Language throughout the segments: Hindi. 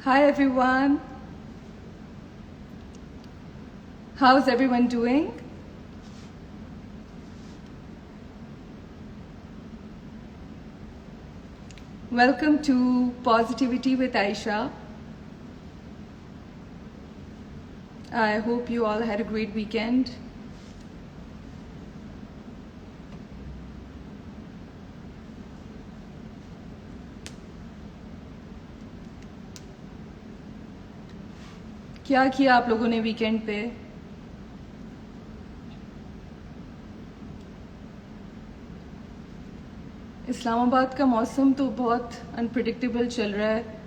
Hi everyone. How's everyone doing? Welcome to Positivity with Aisha. I hope you all had a great weekend. क्या किया आप लोगों ने वीकेंड पे? इस्लामाबाद का मौसम तो बहुत अनप्रिडिक्टेबल चल रहा है।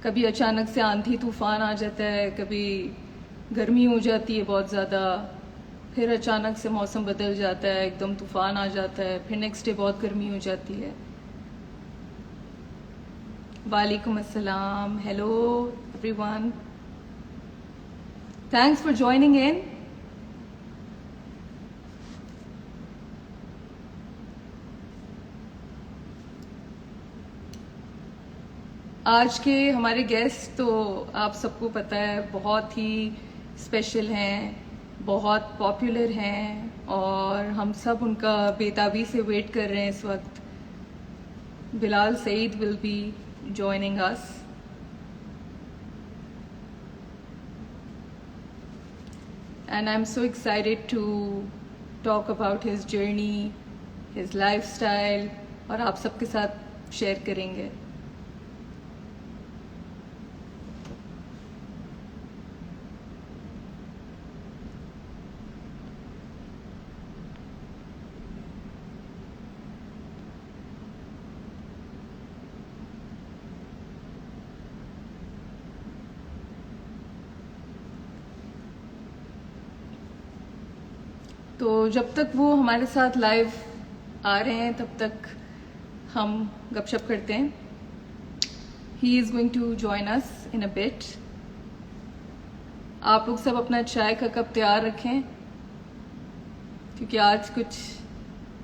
कभी अचानक से आंधी तूफान आ जाता है, कभी गर्मी हो जाती है बहुत ज़्यादा, फिर अचानक से मौसम बदल जाता है, एकदम तूफान आ जाता है, फिर नेक्स्ट डे बहुत गर्मी हो जाती है। वालेकुम अस्सलाम, hello everyone, thanks for joining in. आज के हमारे गेस्ट तो आप सबको पता है बहुत ही स्पेशल हैं, बहुत पॉपुलर हैं और हम सब उनका बेताबी से वेट कर रहे हैं इस वक्त। Bilal Saeed will be joining us. And I'm so excited to talk about his journey, his lifestyle और आप सबके साथ शेयर करेंगे। तो जब तक वो हमारे साथ लाइव आ रहे हैं तब तक हम गपशप करते हैं। He is going to join us in a bit. आप लोग सब अपना चाय का कप तैयार रखें क्योंकि आज कुछ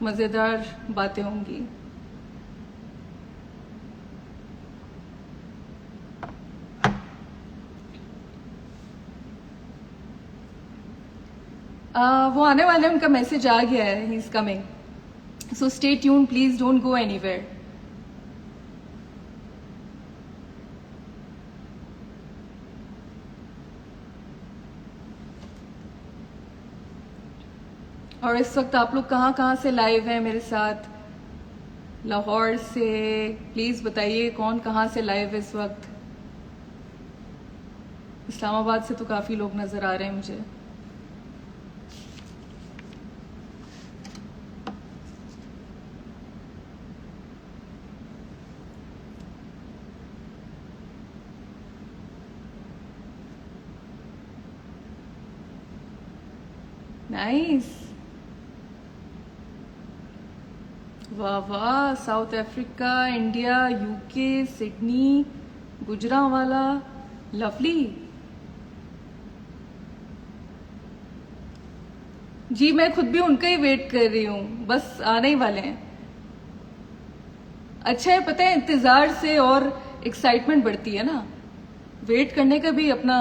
मज़ेदार बातें होंगी। वो आने वाले हैं, उनका मैसेज आ गया है, he is coming, so stay tune please, don't go anywhere. और इस वक्त आप लोग कहाँ कहाँ से लाइव हैं मेरे साथ? लाहौर से प्लीज़ बताइए कौन कहाँ से लाइव है इस वक्त। इस्लामाबाद से तो काफ़ी लोग नज़र आ रहे हैं मुझे। नाइस, वाह वाह, South Africa, India, UK, Sydney, Gujranwala, lovely. जी मैं खुद भी उनका ही वेट कर रही हूँ, बस आने ही वाले हैं। अच्छा है, पता है इंतजार से और एक्साइटमेंट बढ़ती है ना, वेट करने का भी अपना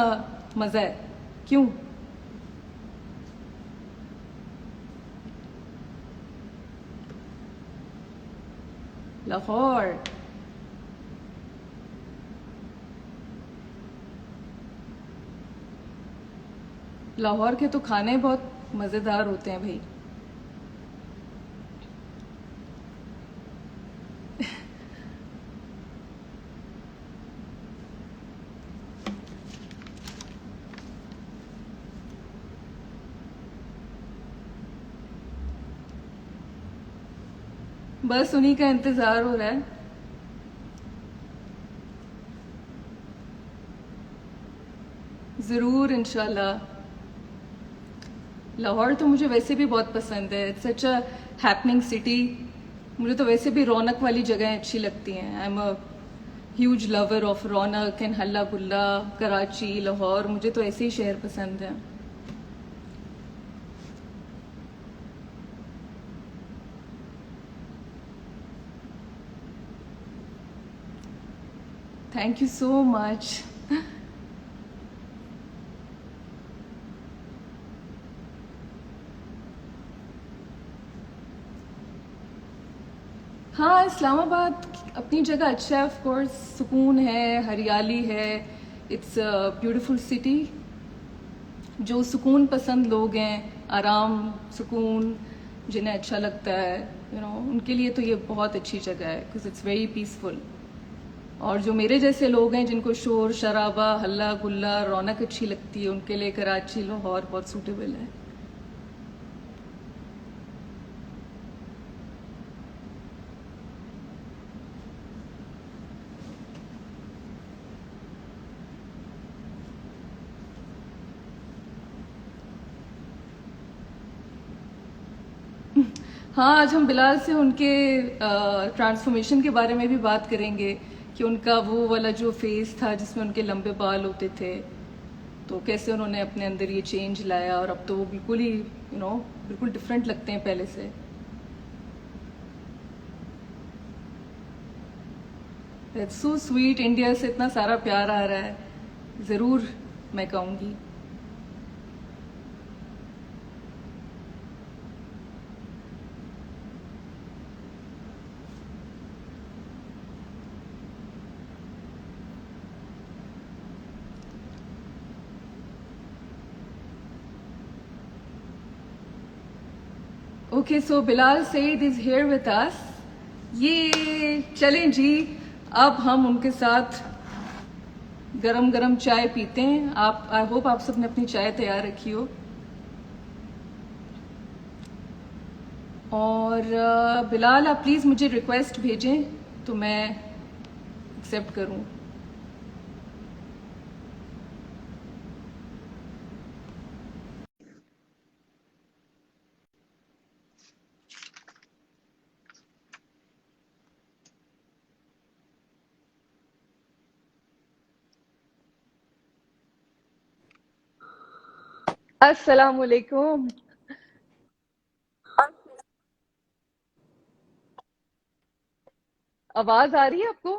मजा है, क्यों? लाहौर, लाहौर के तो खाने बहुत मजेदार होते हैं भाई। बस उन्हीं का इंतजार हो रहा है। जरूर इंशाल्लाह। लाहौर तो मुझे वैसे भी बहुत पसंद है, it's such a happening city. मुझे तो वैसे भी रौनक वाली जगह अच्छी लगती हैं। I am a huge lover of Raunak and हल्ला गुल्ला। कराची, लाहौर, मुझे तो ऐसे ही शहर पसंद है। Thank you so much. हाँ, इस्लामाबाद अपनी जगह अच्छा है, ऑफ कोर्स सुकून है, हरियाली है, इट्स अ ब्यूटीफुल सिटी। जो सुकून पसंद लोग हैं, आराम, सुकून जिन्हें अच्छा लगता है, उनके लिए तो ये बहुत अच्छी जगह है, बिकॉज इट्स वेरी पीसफुल। और जो मेरे जैसे लोग हैं जिनको शोर शराबा, हल्ला गुल्ला, रौनक अच्छी लगती है, उनके लिए कराची, लाहौर बहुत सूटेबल है। हाँ, आज हम बिलाल से उनके ट्रांसफॉर्मेशन के बारे में भी बात करेंगे कि उनका वो वाला जो फेस था जिसमें उनके लंबे बाल होते थे, तो कैसे उन्होंने अपने अंदर ये चेंज लाया और अब तो वो बिल्कुल ही बिल्कुल डिफरेंट लगते हैं पहले से। इट्स सो स्वीट, इंडिया से इतना सारा प्यार आ रहा है, ज़रूर मैं कहूँगी। Okay, so Bilal Saeed is here with us. ये चलें जी, अब हम उनके साथ गरम गरम चाय पीते हैं। आप, आई होप आप सबने अपनी चाय तैयार रखी हो। और बिलाल, आप प्लीज़ मुझे रिक्वेस्ट भेजें तो मैं एक्सेप्ट करूं। अस्सलाम वालेकुम। आवाज आ रही है आपको?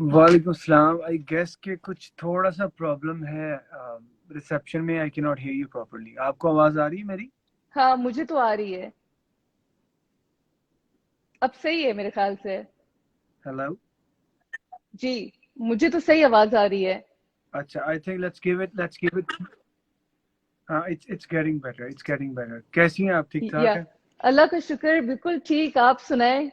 वालेकुम सलाम। आई गेस के कुछ थोड़ा सा प्रॉब्लम है रिसेप्शन में। आई can not here you properly. आपको आवाज आ रही है मेरी? हाँ, मुझे तो आ रही है। अब सही है मेरे ख्याल से। हेलो। जी, मुझे तो सही आवाज आ रही है। अच्छा, I think let's give it. हाँ, it's getting better, it's getting better. कैसी हैं आप? ठीक या ठाक है? अल्लाह का शुक्र, बिल्कुल ठीक। आप सुनाए?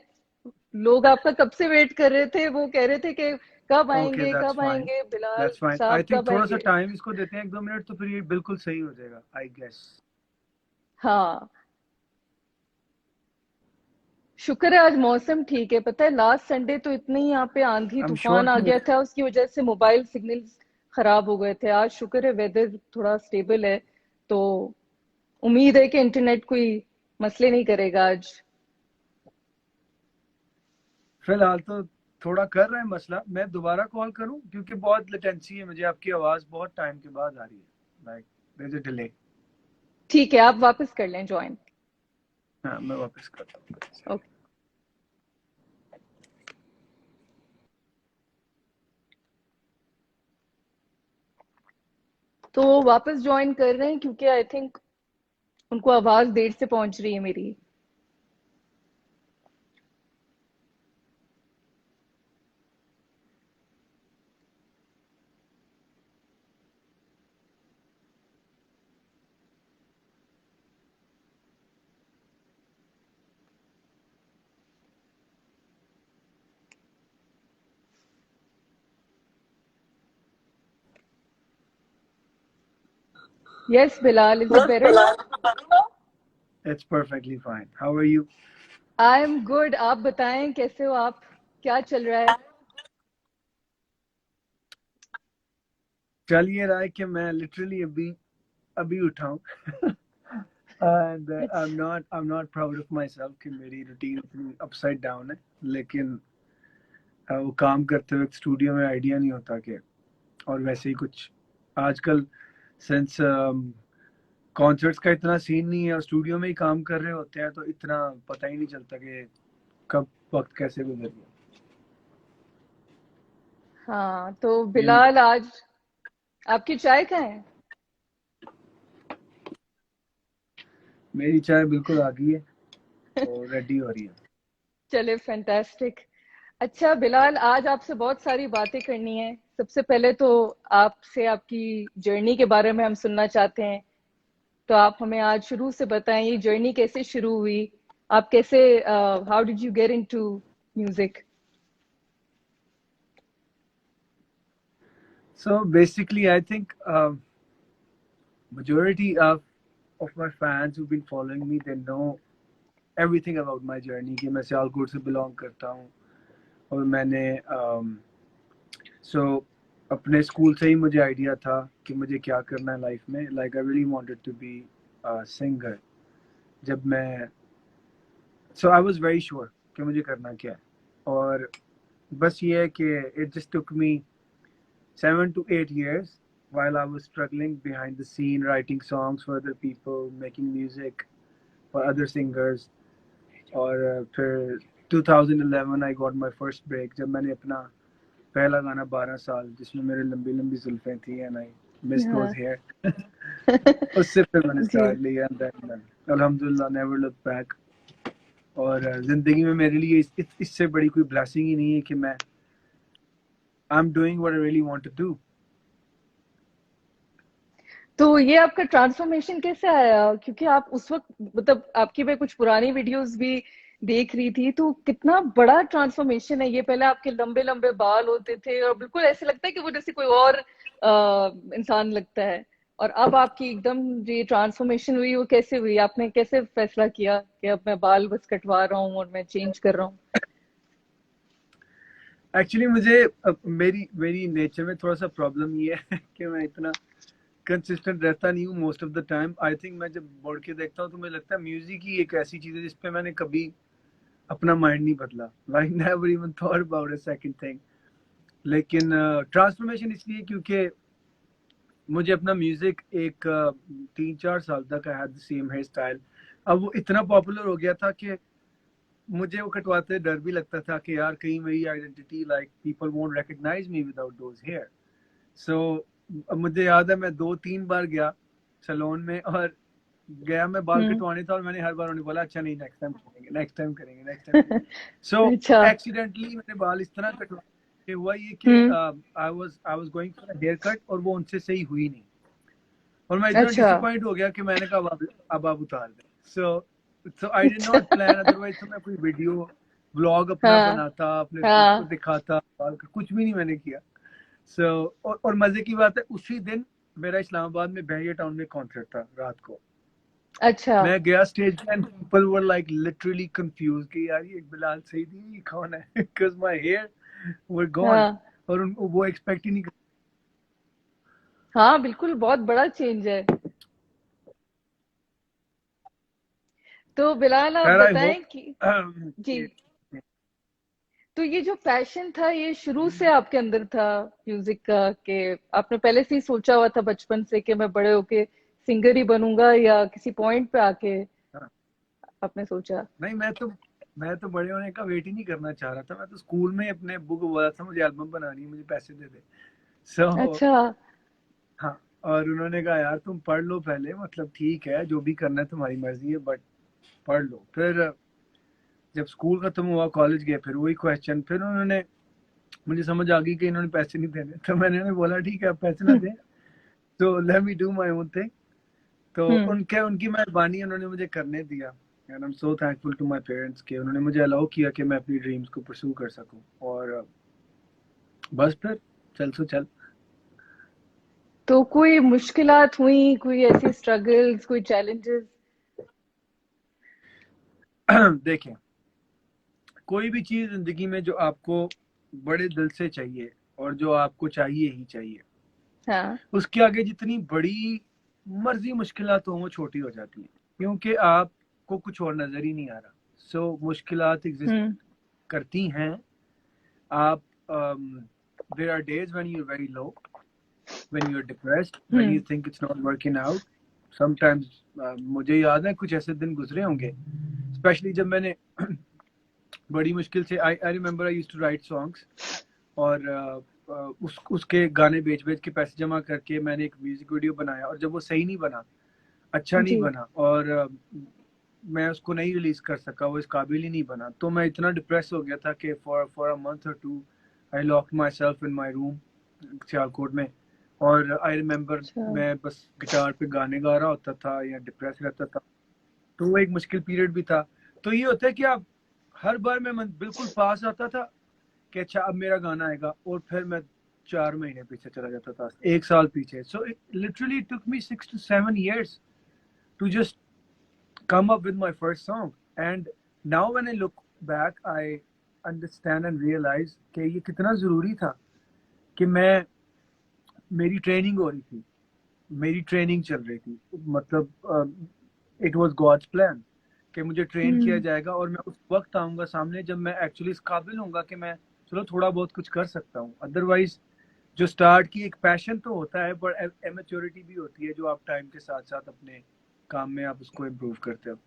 लोग आपका कब से वेट कर रहे थे, वो कह रहे थे कि कब ओके, आएंगे दैट्स कब फाइन। आएंगे, बिलाल दैट्स फाइन। आई साहब थिंक कब थोड़ा सा आएंगे। टाइम इसको देते हैं, 1-2 मिनट, तो फिर ये बिल्कुल सही हो जाएगा आई गेस। हाँ, शुक्र है आज मौसम ठीक है। पता है लास्ट संडे तो इतनी यहाँ पे आंधी आई एम तूफान श्योर आ कि गया था, उसकी वजह से मोबाइल सिग्नल्स खराब हो गए थे। आज शुक्र है वेदर थोड़ा स्टेबल है, तो उम्मीद है कि इंटरनेट कोई मसले नहीं करेगा आज। फिलहाल तो थोड़ा कर रहे हैं मसला। मैं दोबारा कॉल करूं क्योंकि बहुत लेटेंसी है, मुझे आपकी आवाज बहुत टाइम के बाद आ रही है। Like there is a delay. ठीक है, आप वापस कर लें ज्वाइन। हाँ, मैं वापस करता हूँ। ओके, तो वापस ज्वाइन कर रहे हैं क्योंकि आई थिंक उनको आवाज देर से पहुंच रही है मेरी। Yes Bilal, is it better now? It's perfectly fine. How are you? I am good. आप बताएं कैसे हो आप, क्या चल रहा है? चल ये रहा है कि मैं लिटरली अभी अभी उठा हूँ and I'm not proud of myself कि मेरी रूटीन इतनी अपसाइड डाउन है। लेकिन वो काम करते वक्त स्टूडियो में आइडिया नहीं होता कि, और वैसे ही कुछ आजकल सिंस कॉन्सर्ट्स का इतना सीन नहीं है और स्टूडियो में ही काम कर रहे होते हैं, तो इतना पता ही नहीं चलता कि कब वक्त कैसे गुजर गया। हाँ, तो ये नहीं बिलाल आज आपकी चाय कहाँ है? मेरी चाय बिल्कुल आ गई है और रेडी हो रही है। चले, फैंटास्टिक। अच्छा बिलाल, आज आपसे बहुत सारी बातें करनी है। सबसे पहले तो आपसे आपकी जर्नी के बारे में हम सुनना चाहते हैं। तो आप हमें आज शुरू से बताएं, ये जर्नी कैसे शुरू हुई, आप कैसे, how did you get into music? So basically, I think majority of my fans who've been following me, they know everything about my journey कि मैं सियालकोट से belong करता हूँ और मैंने so अपने स्कूल से ही मुझे आइडिया था कि मुझे क्या करना है लाइफ में। Like I really wanted to be singer. जब मैं so I was very sure कि मुझे करना क्या है। और बस ये है कि it just took me 7 to 8 years while I was struggling behind the scene, writing songs for other people, making music for other singers. और फिर 2011 I got my first break जब मैंने अपना पहला गाना 12 साल जिसमें मेरे लंबी लंबी जुल्फें थी एंड आई मिस दोज हाँ। हेयर उससे फिर मैंने जी। स्टार्ट लिया एंड देन अल्हम्दुलिल्लाह नेवर लुक बैक। और जिंदगी में मेरे लिए इससे बड़ी कोई ब्लेसिंग ही नहीं है कि मैं I am doing what I really want to do. तो ये आपका ट्रांसफॉर्मेशन कैसे आया? क्योंकि आप उस वक्त, मतलब आपकी मैं कुछ पुरानी वीडियोस भी देख रही थी, तो कितना बड़ा ट्रांसफॉर्मेशन है ये। पहले आपके लंबे लंबे बाल होते थे और बिल्कुल ऐसे लगता है कि वो जैसे कोई और इंसान लगता है, और अब आपकी एकदम ये ट्रांसफॉर्मेशन हुई, वो कैसे हुई? आपने कैसे फैसला किया कि अब मैं बाल बस कटवा रहा हूँ और मैं चेंज कर रहा हूँ? एक्चुअली मुझे मेरी मेरी नेचर में थोड़ा सा प्रॉब्लम ये है कि मैं इतना कंसिस्टेंट रहता नहीं हूँ most of the time. I think मैं जब बढ़ के देखता हूँ तो मुझे लगता है म्यूजिक ही एक ऐसी चीज है जिसपे मैंने कभी अपना माइंड नहीं बदला। Like never even thought about a second thing. लेकिन ट्रांसफॉर्मेशन इसलिए क्योंकि मुझे अपना म्यूजिक एक 3-4 साल तक I had the same here style. अब वो इतना पॉपुलर हो गया था कि मुझे वो कटवाते डर भी लगता था कि यार कहीं मेरी identity like people won't recognise me without those hair. So मुझे याद है मैं 2-3 बार गया सैलून में और गया मैं बाल हम्म। कटवाने था और मैंने हर बार उन्हें बोला अच्छा नहीं नेक्स्ट टाइम करेंगे नेक्स्ट टाइम करेंगे नेक्स्ट टाइम करेंगे। सो अच्छा। एक्सीडेंटली मैंने बाल इस तरह कटवा कि हुआ ये कि hmm. I was going for haircut और वो उनसे सही हुई नहीं। और मैं इतना अच्छा। डिसअपॉइंट हो गया कि मैंने कहा अब आप उतार दें। सो सो आई डिड अच्छा। नॉट प्लान, अदरवाइज तो मैं कोई वीडियो ब्लॉग अपना हाँ। बनाता अपने फ्रेंड्स को हाँ। दिखाता कुछ भी नहीं मैंने किया। सो और मजे की बात है उसी दिन मेरा इस्लामाबाद में बहरिया टाउन में कॉन्सर्ट था रात को। अच्छा। मैं गया स्टेज पे and people were like literally confuse कि यार ये बिलाल सईदी ये कौन है because my hair were gone. हाँ। और वो एक्सपेक्ट ही नहीं हाँ बिल्कुल, बहुत बड़ा चेंज है। तो बिलाल आप खैर आई बताएं होप कि, जी, तो ये जो पैशन था, ये शुरू से आपके अंदर था म्यूजिक का, कि आपने पहले से ही सोचा हुआ था बचपन से कि मैं बड़े होके सिंगर ही बनूंगा, या किसी पॉइंट पे आके आपने सोचा? नहीं मैं तो बड़े होने का वेट ही नहीं करना चाह रहा था। मैं तो स्कूल में अपने अब्बू को बोला था मुझे एल्बम बनानी है मुझे पैसे दे दे। सो अच्छा। हाँ। और उन्होंने कहा यार तुम पढ़ लो पहले मतलब ठीक है जो भी करना है तुम्हारी मर्जी है बट पढ़ लो। फिर जब स्कूल खत्म हुआ कॉलेज गए फिर वही क्वेश्चन। फिर उन्होंने मुझे समझ आ गई कि इन्होंने पैसे नहीं देने तो मैंने उन्हें बोला ठीक है आप पैसे ना दें तो let me do my own thing. तो हम्म। उनके उनकी मेहरबानी उन्होंने मुझे करने दिया and I am so thankful to my parents कि उन्होंने मुझे अलाउ किया कि मैं अपनी ड्रीम्स को परस्यू कर सकूं। और बस फिर चल सो चल। तो कोई मुश्किलात हुई, कोई ऐसी स्ट्रगल्स, कोई चैलेंजेस? देखें कोई भी चीज जिंदगी में जो आपको बड़े दिल से चाहिए और जो आपको चाहिए ही चाहिए हाँ। उसके आगे जितनी बड़ी मर्जी मुश्किलात हो वो छोटी हो जाती है क्योंकि आपको कुछ और नजर ही नहीं आ रहा। सो मुश्किलात एग्जिस्ट हम्म। करती हैं। आप there are days when you are very low, when you're depressed, when you hmm. think it's not working out. Sometimes मुझे याद है कुछ ऐसे दिन गुजरे होंगे स्पेशली जब मैंने बड़ी मुश्किल से I remember I used to write songs और उसके गाने बेच बेच के पैसे जमा करके मैंने एक म्यूजिक वीडियो बनाया और जब वो सही नहीं बना अच्छा नहीं जी। बना और मैं उसको नहीं रिलीज कर सका, वो इस काबिल ही नहीं बना। तो मैं इतना डिप्रेस हो गया था कि फॉर अ मंथ और to I locked myself in my room Sialkot में। और आई रिमेम्बर अच्छा। मैं बस गिटार पे गाने गा रहा होता था या डिप्रेस रहता था। तो वो एक मुश्किल पीरियड भी था। तो ये होता है कि आप हर बार मैं बिल्कुल पास आता था कि अच्छा अब मेरा गाना आएगा, और फिर मैं 4 महीने पीछे चला जाता था, 1 साल पीछे। So it literally took me 6 to 7 years to just come up with my first song. And now when I look back, I understand and realize कि ये कितना ज़रूरी था कि मेरी ट्रेनिंग हो रही थी, मेरी ट्रेनिंग चल रही थी। मतलब इट वाज गॉड्स प्लान कि मुझे ट्रेन किया हम्म। जाएगा और मैं उस वक्त आऊंगा सामने जब मैं एक्चुअली इस काबिल हूँगा कि मैं चलो थोड़ा बहुत कुछ कर सकता हूँ। अदरवाइज जो स्टार्ट की एक पैशन तो होता है, पर एमेच्योरिटी भी होती है जो आप टाइम के साथ साथ अपने काम में आप उसको इम्प्रूव करते हो।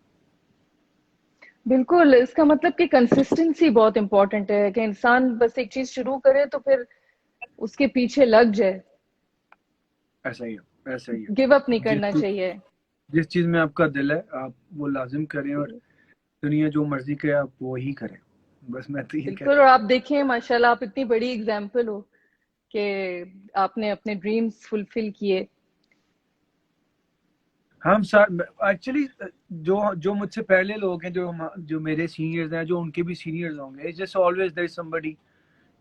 बिल्कुल, इसका मतलब कि कंसिस्टेंसी बहुत इंपॉर्टेंट है कि इंसान बस एक चीज शुरू करे तो फिर उसके पीछे लग जाए, ऐसा ही है, ऐसा ही है। गिव अप नहीं जिस करना चीज चाहिए। जिस चीज में आपका दिल है आप वो लाजिम करें, और दुनिया जो मर्जी करे आप वो ही करें। बस मैं तो ये बिल्कुल, कहता और हूँ। आप देखें माशाल्लाह, आप इतनी बड़ी एग्जाम्पल हो कि आपने अपने ड्रीम्स फुलफिल किए। हम एक्चुअली जो जो मुझसे पहले लोग हैं, जो मेरे सीनियर्स हैं, जो उनके भी सीनियर्स होंगे, just always there is somebody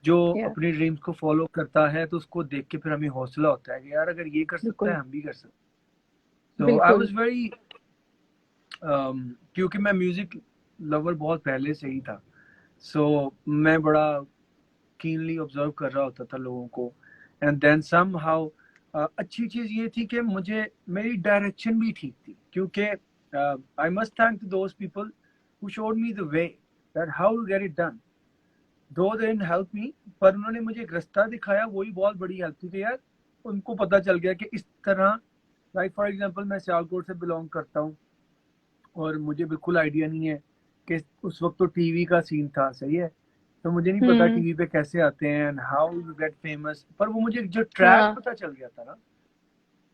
जो या अपनी ड्रीम्स को फॉलो करता है, तो उसको देख के फिर हमें हौसला होता है कि यार अगर ये कर सकता है बिल्कुल। हम भी कर सकते हैं। तो आई बिल्कुल। वाज वेरी क्योंकि मैं म्यूजिक लवर बहुत पहले से ही था। सो मैं बड़ा कीनली ऑब्जर्व कर रहा होता था लोगों को। एंड देन सम हाउ अच्छी चीज ये थी कि मुझे मेरी डायरेक्शन भी ठीक थी, क्योंकि I must thank those people who showed me the way that how to get it done. Though they didn't help me, पर उन्होंने मुझे एक रास्ता दिखाया, वही बहुत बड़ी हेल्प थी कि यार उनको पता चल गया कि इस तरह। लाइक फॉर एग्जांपल मैं सियालकोट से बिलोंग करता हूँ, और मुझे बिल्कुल आइडिया नहीं है कि उस वक्त तो टीवी का सीन था, सही है। तो मुझे नहीं पता हम्म। टीवी पे कैसे आते हैं and how you get famous, पर वो मुझे जो ट्रैक हाँ। पता चल गया था ना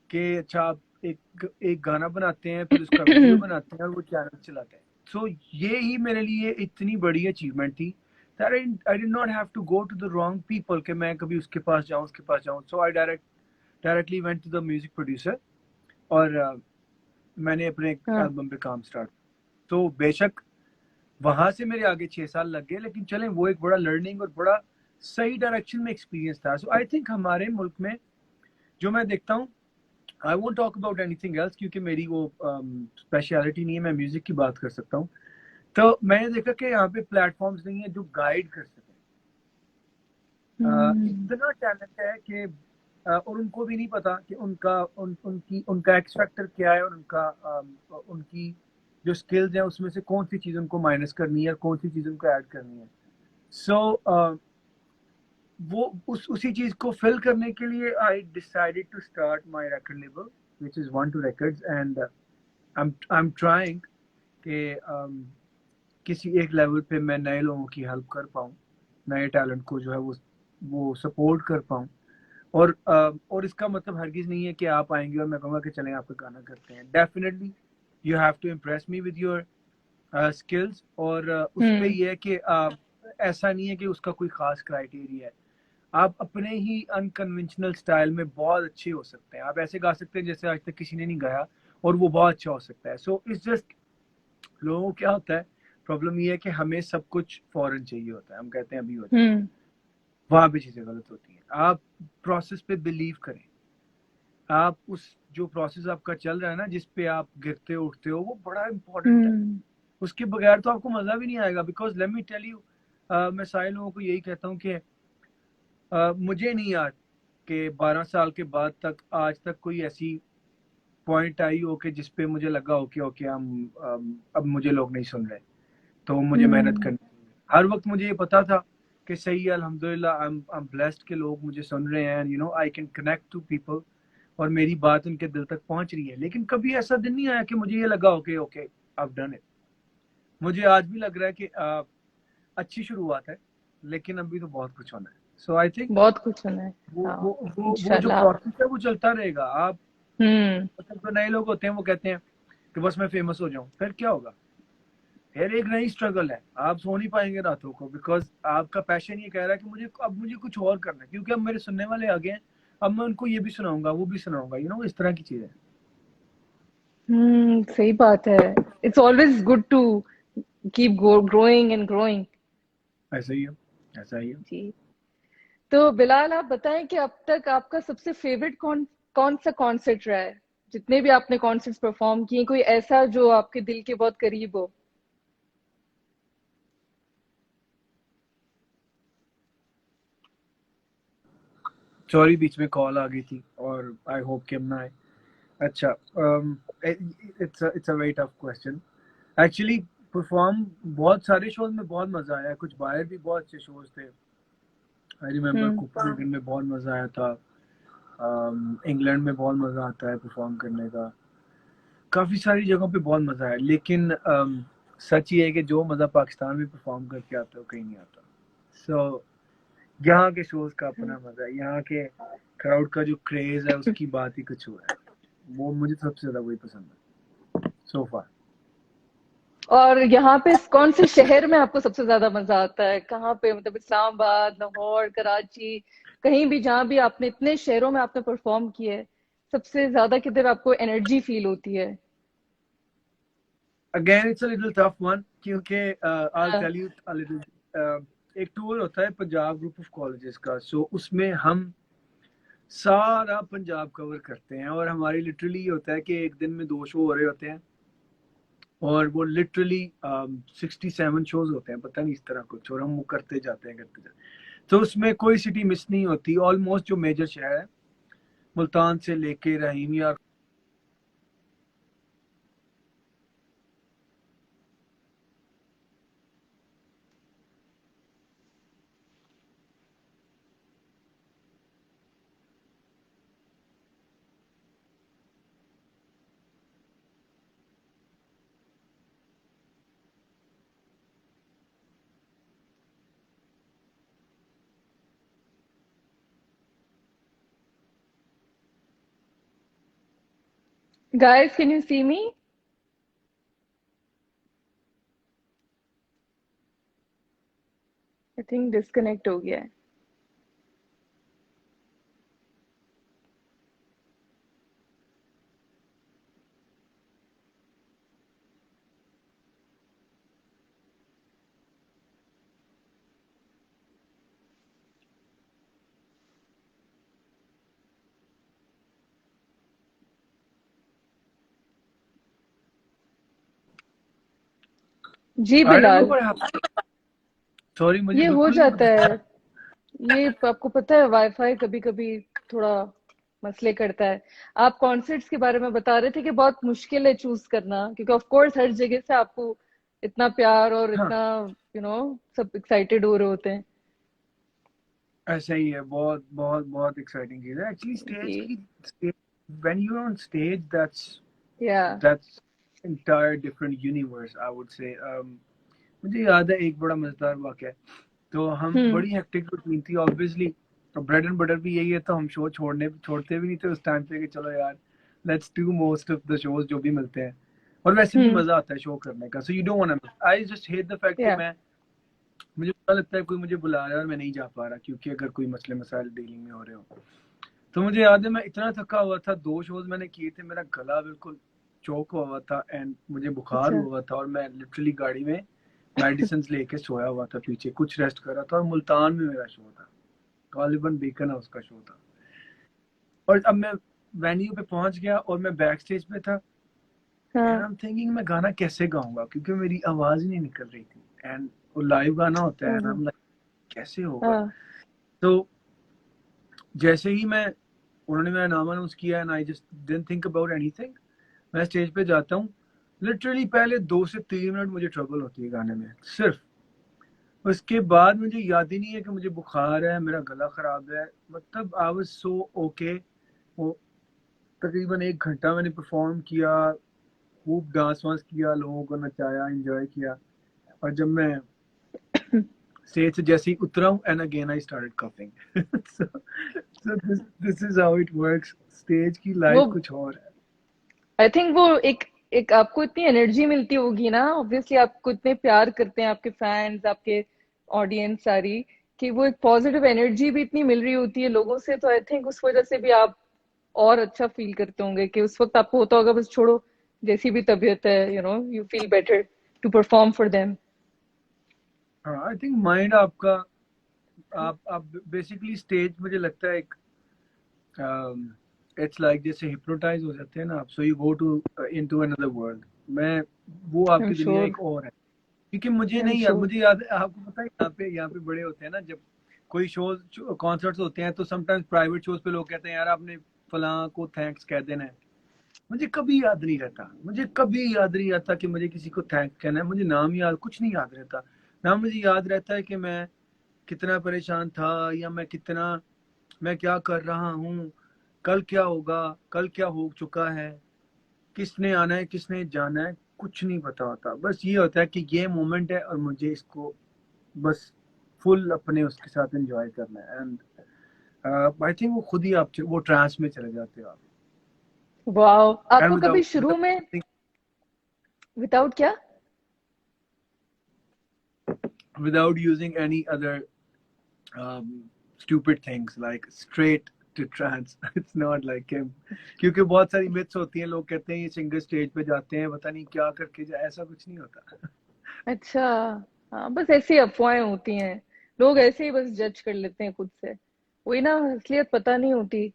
कि अच्छा आप एक एक गाना बनाते हैं, फिर उसका वीडियो बनाते हैं और वो चैनल चलाते हैं। सो ये ही मेरे लिए इतनी बड़ी अचीवमेंट थी that I did not have to go to the wrong people कि मैं कभी उसके पास जाऊं उसके पास जाऊं। So I directly went to the music producer, और मैंने अपने हाँ। एल्बम पे काम स्टार्ट। तो बेशक वहां से मेरे आगे 6 साल लग गए, लेकिन चलें वो एक बड़ा लर्निंग और बड़ा सही डायरेक्शन में एक्सपीरियंस था। सो आई थिंक हमारे मुल्क में जो मैं देखता हूँ, I won't talk about anything else क्योंकि मेरी वो स्पेशलिटी नहीं है, मैं म्यूजिक की बात कर सकता हूँ। तो मैंने देखा कि यहाँ पे प्लेटफॉर्म्स नहीं है जो गाइड कर सके। हम्म। इतना टैलेंट है कि और उनको भी नहीं पता कि उनका एक्स फैक्टर क्या है, और उनकी जो स्किल्स हैं उसमें से कौन सी चीज उनको माइनस करनी है और कौन सी चीज उनको ऐड करनी है। सो वो उसी चीज को फिल करने के लिए I decided to start my record label which is One Two Records, and I'm trying कि किसी एक लेवल पे मैं नए लोगों की हेल्प कर पाऊँ, नए टैलेंट को जो है वो सपोर्ट कर पाऊँ। और इसका मतलब हरगिज नहीं है कि आप आएंगे और मैं कहूँगा कि चलें आपका गाना करते हैं। Definitely you have to impress me with your skills, और उस पे हम्म। ये है कि ऐसा नहीं है कि उसका कोई खास क्राइटेरिया है। आप अपने ही अनकन्वेंशनल स्टाइल में बहुत अच्छे हो सकते हैं। आप ऐसे गा सकते हैं जैसे आज तक किसी ने नहीं गाया, और वो बहुत अच्छा हो सकता है। सो इट्स जस्ट लोगों को क्या होता है, प्रॉब्लम ये है कि हमें सब कुछ फौरन चाहिए होता है, हम कहते हैं अभी हो जाए। हम्म। वहां पे चीजें गलत होती हैं। आप प्रोसेस पे बिलीव करें। आप उस जो प्रोसेस आपका चल रहा है ना, जिस पे आप गिरते उठते हो, वो बड़ा इंपॉर्टेंट है। हम्म। उसके बगैर तो आपको मजा भी नहीं आएगा। Because let me tell you, मैं सारे लोगों को यही कहता हूँ कि मुझे नहीं याद कि 12 साल के बाद तक आज तक कोई ऐसी पॉइंट आई हो कि जिसपे मुझे लगा हो कि ओके हम अब मुझे लोग नहीं सुन रहे, तो मुझे मेहनत हम्म। करनी चाहिए। हर वक्त मुझे ये पता था कि सही है, अल्हम्दुलिल्लाह आई एम ब्लेस्ड के लोग मुझे सुन रहे हैं, you know I can connect to people, और मेरी बात उनके दिल तक पहुंच रही है। लेकिन कभी ऐसा दिन नहीं आया कि मुझे ये लगा हो कि okay I have done it. मुझे आज भी लग रहा है कि अच्छी शुरुआत है, लेकिन अभी तो बहुत कुछ होना है। सो आई थिंक बहुत कुछ सुना है। वो हाँ। वो वो वो जो इंशाल्लाह। प्रोसेस है वो चलता रहेगा। आप हम्म। मतलब जो नए लोग होते हैं वो कहते हैं कि बस मैं फेमस हो जाऊं, फिर क्या होगा? फिर एक नई स्ट्रगल है, आप सो नहीं पाएंगे रातों को, बिकॉज आपका पैशन ये कह रहा है कि मुझे कुछ और करना है, क्योंकि अब मेरे सुनने वाले आ गए हैं, अब मैं उनको ये भी सुनाऊंगा वो भी सुनाऊंगा, इस तरह की चीज है। सही बात है। It's always good to keep growing and growing. ऐसा ही है, ऐसा ही है। जी। तो बिलाल, आप बताएं कि अब तक आपका सबसे फेवरेट कौन कौन सा कॉन्सर्ट रहा है? जितने भी आपने कॉन्सर्ट्स परफॉर्म किए, कोई ऐसा जो आपके दिल के बहुत करीब हो? सॉरी, बीच में कॉल आ गई थी और आई होप कि हम ना आए। अच्छा, it's a very tough question actually. Perform बहुत सारे शोज में बहुत मजा आया, कुछ बाहर भी बहुत अच्छे शोज थे। I remember hmm. कोपेनहेगन में बहुत मजा आया था। इंग्लैंड में बहुत मजा आता है परफॉर्म करने का। काफी सारी जगहों पे बहुत मजा आया, लेकिन सच ये है कि जो मजा पाकिस्तान में परफॉर्म करके आता है वो कहीं नहीं आता। सो यहाँ के शोज का अपना मजा है, यहाँ के क्राउड का जो क्रेज है उसकी बात ही कुछ और है। वो मुझे सबसे ज्यादा वही पसंद है सो फार। और यहाँ पे कौन से शहर में आपको सबसे ज्यादा मजा आता है? कहाँ पे, मतलब इस्लामाबाद, लाहौर, कराची, कहीं भी, जहाँ भी आपने, इतने शहरों में आपने परफॉर्म किया है, सबसे ज्यादा किधर आपको एनर्जी फील होती है? Again it's a little tough one, क्योंकि आई हाँ। Tell you a little. एक टूर होता है पंजाब ग्रुप ऑफ कॉलेजेस का, सो उसमें हम सारा पंजाब कवर करते हैं, और हमारी लिटरली होता है कि एक दिन में 2 शो हो रहे होते हैं, और वो लिटरली 67 शोज होते हैं, पता नहीं इस तरह कुछ, और हम वो करते जाते हैं। तो उसमें कोई सिटी मिस नहीं होती, ऑलमोस्ट जो मेजर शहर है, मुल्तान से लेके Rahimiya. Guys, can you see me? I think disconnect हो गया है। जी I don't know Bilal. What happened, sorry, मुझे ये हो बिल्कुल नहीं जाता पता। है। ये आपको पता है, वाईफाई कभी कभी थोड़ा मसले करता है। आप कॉन्सर्ट्स के बारे में बता रहे थे कि बहुत मुश्किल है चूज करना, क्योंकि ऑफ कोर्स हर जगह से आपको इतना प्यार और हाँ, इतना, सब एक्साइटेड हो रहे होते हैं। ऐसा ही है, बहुत बहुत बहुत एक्साइटिंग चीज है एक्चुअली। जी। When you are on stage, yeah. That's entire different universe, I would say. मुझे याद है एक बड़ा मजेदार वाकया है। तो हम हम्म। बड़ी हेक्टिक रूटीन थी ऑब्वियसली, तो ब्रेड एंड बटर भी यही है, तो हम शो छोड़ते भी नहीं थे उस टाइम पे कि चलो यार, let's do most of the shows जो भी मिलते हैं। और वैसे भी हम्म। मजा आता है शो करने का, so you don't want to, I just hate the fact कि या। मुझे पता लगता है कोई मुझे बुला रहा है और मैं नहीं जा पा रहा, क्योंकि अगर कोई मसले मसाइल डीलिंग में हो रहे हो। तो मुझे याद है मैं इतना थका हुआ था, 2 शोज मैंने किए थे, मेरा गला बिल्कुल चोक हुआ हुआ था एंड मुझे बुखार अच्छा। हुआ हुआ था, और मैं लिटरली गाड़ी में मेडिसिन लेके सोया हुआ था पीछे, कुछ रेस्ट कर रहा था, और मुल्तान में मेरा शो था, गालिबन बीकन हाउस का शो था। और अब मैं वेन्यू पे पहुंच गया और मैं बैक स्टेज पे था, एंड हाँ। आई एम थिंकिंग मैं गाना कैसे गाऊंगा, क्योंकि मेरी आवाज ही नहीं निकल रही थी, एंड वो लाइव गाना होता है, एंड आई ओहो। एम लाइक कैसे होगा। हाँ। तो जैसे ही मैं उन्होंने मेरा नाम अनाउंस किया, and I just didn't think about anything, मैं स्टेज पे जाता हूँ। लिटरली पहले 2 से 3 मिनट मुझे ट्रबल होती है गाने में सिर्फ, उसके बाद मुझे याद ही नहीं है कि मुझे बुखार है, मेरा गला खराब है, मतलब आई वाज सो ओके। वो तकरीबन 1 घंटा मैंने परफॉर्म किया, खूब डांस वांस किया, लोगों को नचाया, एंजॉय किया। और जब मैं स्टेज से जैसे ही उतरा हूँ and again I started coughing. So this is how it works. Stage की वो लाइफ कुछ और है। आई थिंक वो एक एक आपको इतनी एनर्जी मिलती होगी ना, ऑब्वियसली आपको इतने प्यार करते हैं आपके फैंस, आपके ऑडियंस सारी, कि वो एक पॉजिटिव एनर्जी भी इतनी मिल रही होती है लोगों से, तो आई थिंक उस वजह से भी आप और अच्छा फील करते होंगे कि उस वक्त आपको होता होगा बस छोड़ो, जैसी भी तबीयत है, you feel better to perform for them. हाँ, आई थिंक माइंड आपका, आप बेसिकली स्टेज, मुझे लगता है एक इट्स लाइक जैसे हिप्नोटाइज हो जाते हैं ना आप, so you go to into another world. मैं वो आई एम आपकी दुनिया श्योर, एक और है। क्योंकि मुझे आई एम नहीं याद, श्योर। मुझे याद है, आपको पता है यहाँ पे बड़े होते हैं ना, जब कोई शोज कॉन्सर्ट्स होते हैं तो समटाइम्स प्राइवेट शोज पे लोग कहते हैं यार आपने फलां को थैंक्स कह देना है। मुझे कभी याद नहीं रहता, मुझे कभी याद नहीं रहता कि मुझे किसी को थैंक कहना है। मुझे नाम याद, कुछ नहीं याद रहता। ना मुझे याद रहता है कि मैं कितना परेशान था, या मैं क्या कर रहा हूँ, कल क्या होगा, कल क्या हो चुका है, किसने आना है किसने जाना है, कुछ नहीं पता होता। बस ये होता है कि ये मोमेंट है और मुझे इसको बस फुल अपने उसके साथ एंजॉय करना है। एंड आई थिंक वो खुद ही आप वो ट्रांस में चले जाते हो आप। वाओ, एंड आपको कभी शुरू में विदाउट क्या? without using any other stupid things like straight to trance. It's not like him. क्योंकि बहुत सारी मिथ्स होती हैं, लोग कहते हैं ये सिंगर स्टेज पे जाते हैं पता नहीं क्या करके जाए, ऐसा कुछ नहीं होता। अच्छा, हाँ, बस ऐसी अफवाहें होती हैं, लोग ऐसे ही बस जज कर लेते हैं खुद से, वही ना, असलियत पता नहीं होती।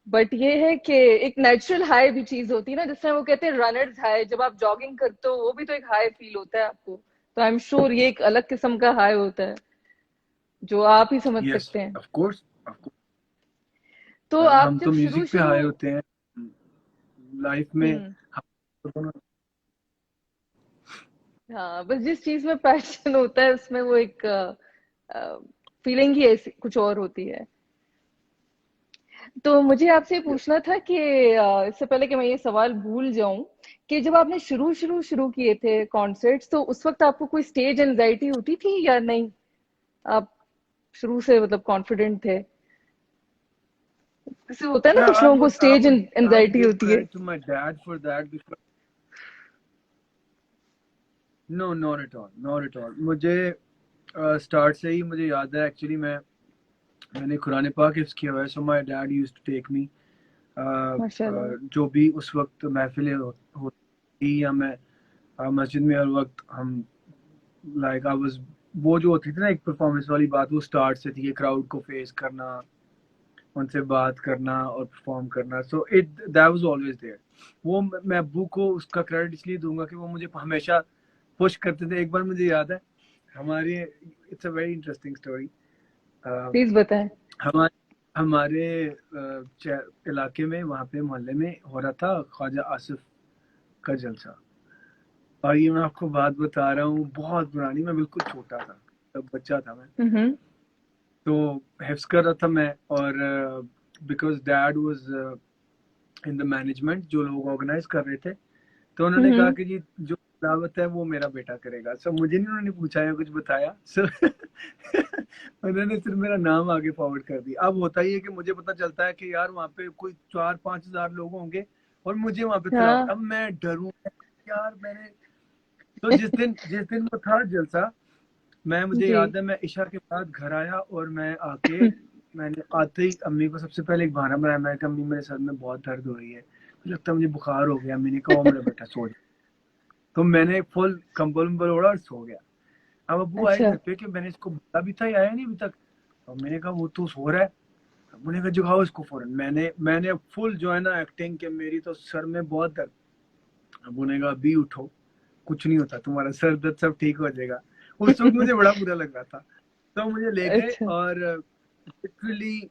बट ये है कि एक नेचुरल हाई भी चीज होती है ना, जिसमें वो कहते हैं रनर्स हाई, जब आप जॉगिंग करते हो वो भी तो एक हाई फील होता है आपको, तो आई एम श्योर ये एक अलग किस्म का हाई होता है जो आप ही समझ यस, सकते हैं। Of course, of course. तो आप हम जब तो शुरू म्यूजिक पे शुरू हाई होते हैं लाइफ में। हम्म, हम दोनों। हाँ, बस जिस चीज में पैशन होता है उसमें वो एक फीलिंग ही ऐसी कुछ और होती है। तो मुझे आपसे पूछना था कि इससे पहले कि मैं ये सवाल भूल जाऊं, कि जब आपने शुरू किए थे कॉन्सर्ट्स, तो उस वक्त आपको कोई स्टेज एंजाइटी होती थी या नहीं? आप शुरू से मतलब कॉन्फिडेंट थे? जैसे होता है ना, Yeah, कुछ लोगों को stage I would anxiety give होती है। credit to my dad for that because no, not at all, not at all. मुझे स्टार्ट से ही मुझे याद है एक्चुअली, मैंने कुरान पाक हिफ्ज़ किया हुआ है, so my dad used to take me. माशाल्लाह। जो भी उस वक्त महफिलें होती, या मैं मस्जिद में हर वक्त हम लाइक आई वाज, वो जो होती थी ना एक परफॉर्मेंस वाली बात, वो स्टार्ट से थी, क्राउड को फेस करना, उनसे बात करना और परफॉर्म करना। So it that was always there. वो मैं अब्बू को उसका क्रेडिट इसलिए दूंगा कि वो मुझे हमेशा पुश करते थे। एक बार मुझे याद है, हमारे, it's a very interesting story. Please बताएं। हमारे हमारे इलाके में, वहाँ पे मोहल्ले में हो रहा था ख्वाजा आसिफ का जलसा। और ये मैं आपको बात बता रहा हूँ बहुत पुरानी, मैं बिल्कुल छोटा था, तब बच्चा था मैं। हम्म, तो हिफ्स कर रहा था मैं, और because dad was in the management, जो लोग ऑर्गेनाइज कर रहे थे, तो उन्होंने कहा हम्म। कि जी जो दावत है वो मेरा बेटा करेगा। सब मुझे नहीं उन्होंने पूछा या कुछ बताया, सब उन्होंने सिर्फ मेरा नाम आगे फॉरवर्ड कर दिया। अब होता ही है कि मुझे पता चलता है कि यार वहाँ पे कोई 4-5 हजार लोग होंगे और मुझे वहाँ पे तलाव, हाँ अब मैं डरूं यार। मैंने तो जिस दिन वो था जलसा, मुझे जी। याद है मैं इशा के बाद घर आया और मैं आके, मैंने आते ही अम्मी को सबसे पहले एक बहाना बनाया। मैंने कहा अम्मी मेरे सर में बहुत दर्द हो रही है, मुझे लगता है मुझे बुखार हो गया। अम्मी ने कहा ओ मेरा बेटा सो जा। तो मैंने फुल कंबल उम्बल ओढ़ा और सो गया। अब अब्बू आए अच्छा। घर पे कि मैंने इसको बोला भी था, ये आया नहीं अभी तक। और मैंने कहा वो तो सो रहा है। अब्बू ने कहा जगाओ इसको फौरन। मैंने फुल जो है ना एक्टिंग के, मेरी तो सर में बहुत दर्द। अब्बू ने कहा अभी उठो, कुछ नहीं होता, तुम्हारा सर दर्द सब ठीक हो जाएगा। उस वक्त मुझे बड़ा बुरा लग रहा था। तो मुझे ले गए अच्छा। और लिटरली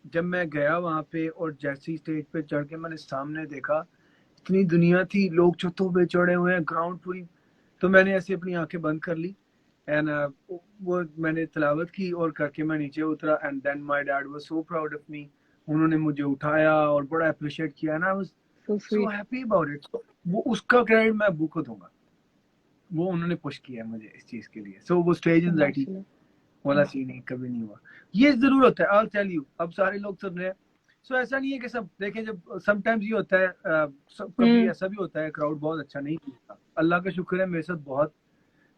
जब मैं गया वहां पे और जैसे ही स्टेज पे चढ़ के मैंने सामने देखा, इतनी दुनिया थी, लोग छतों पे चढ़े हुए हैं, ग्राउंड पूरी। तो मैंने ऐसे अपनी आंखें बंद कर ली एंड वो मैंने तिलावत की और करके मैं नीचे उतरा and then my dad was so proud of me. उन्होंने मुझे उठाया और बड़ा अप्रिशिएट किया ना, I was so so sweet. Happy about it. वो उसका क्रेडिट मैं अब्बू को दूंगा। वो उन्होंने पुश किया मुझे इस चीज के लिए। सो वो स्टेज एंजाइटी माशाल्लाह। वाला सीन नहीं, कभी नहीं हुआ। ये जरूर होता है, आई टेल यू, अब सारे लोग सुन रहे हैं। सो ऐसा नहीं है कि सब देखें, जब समटाइम्स ये होता है, कभी हम्म। ऐसा भी होता है क्राउड बहुत अच्छा नहीं होता। अल्लाह का शुक्र है मेरे साथ बहुत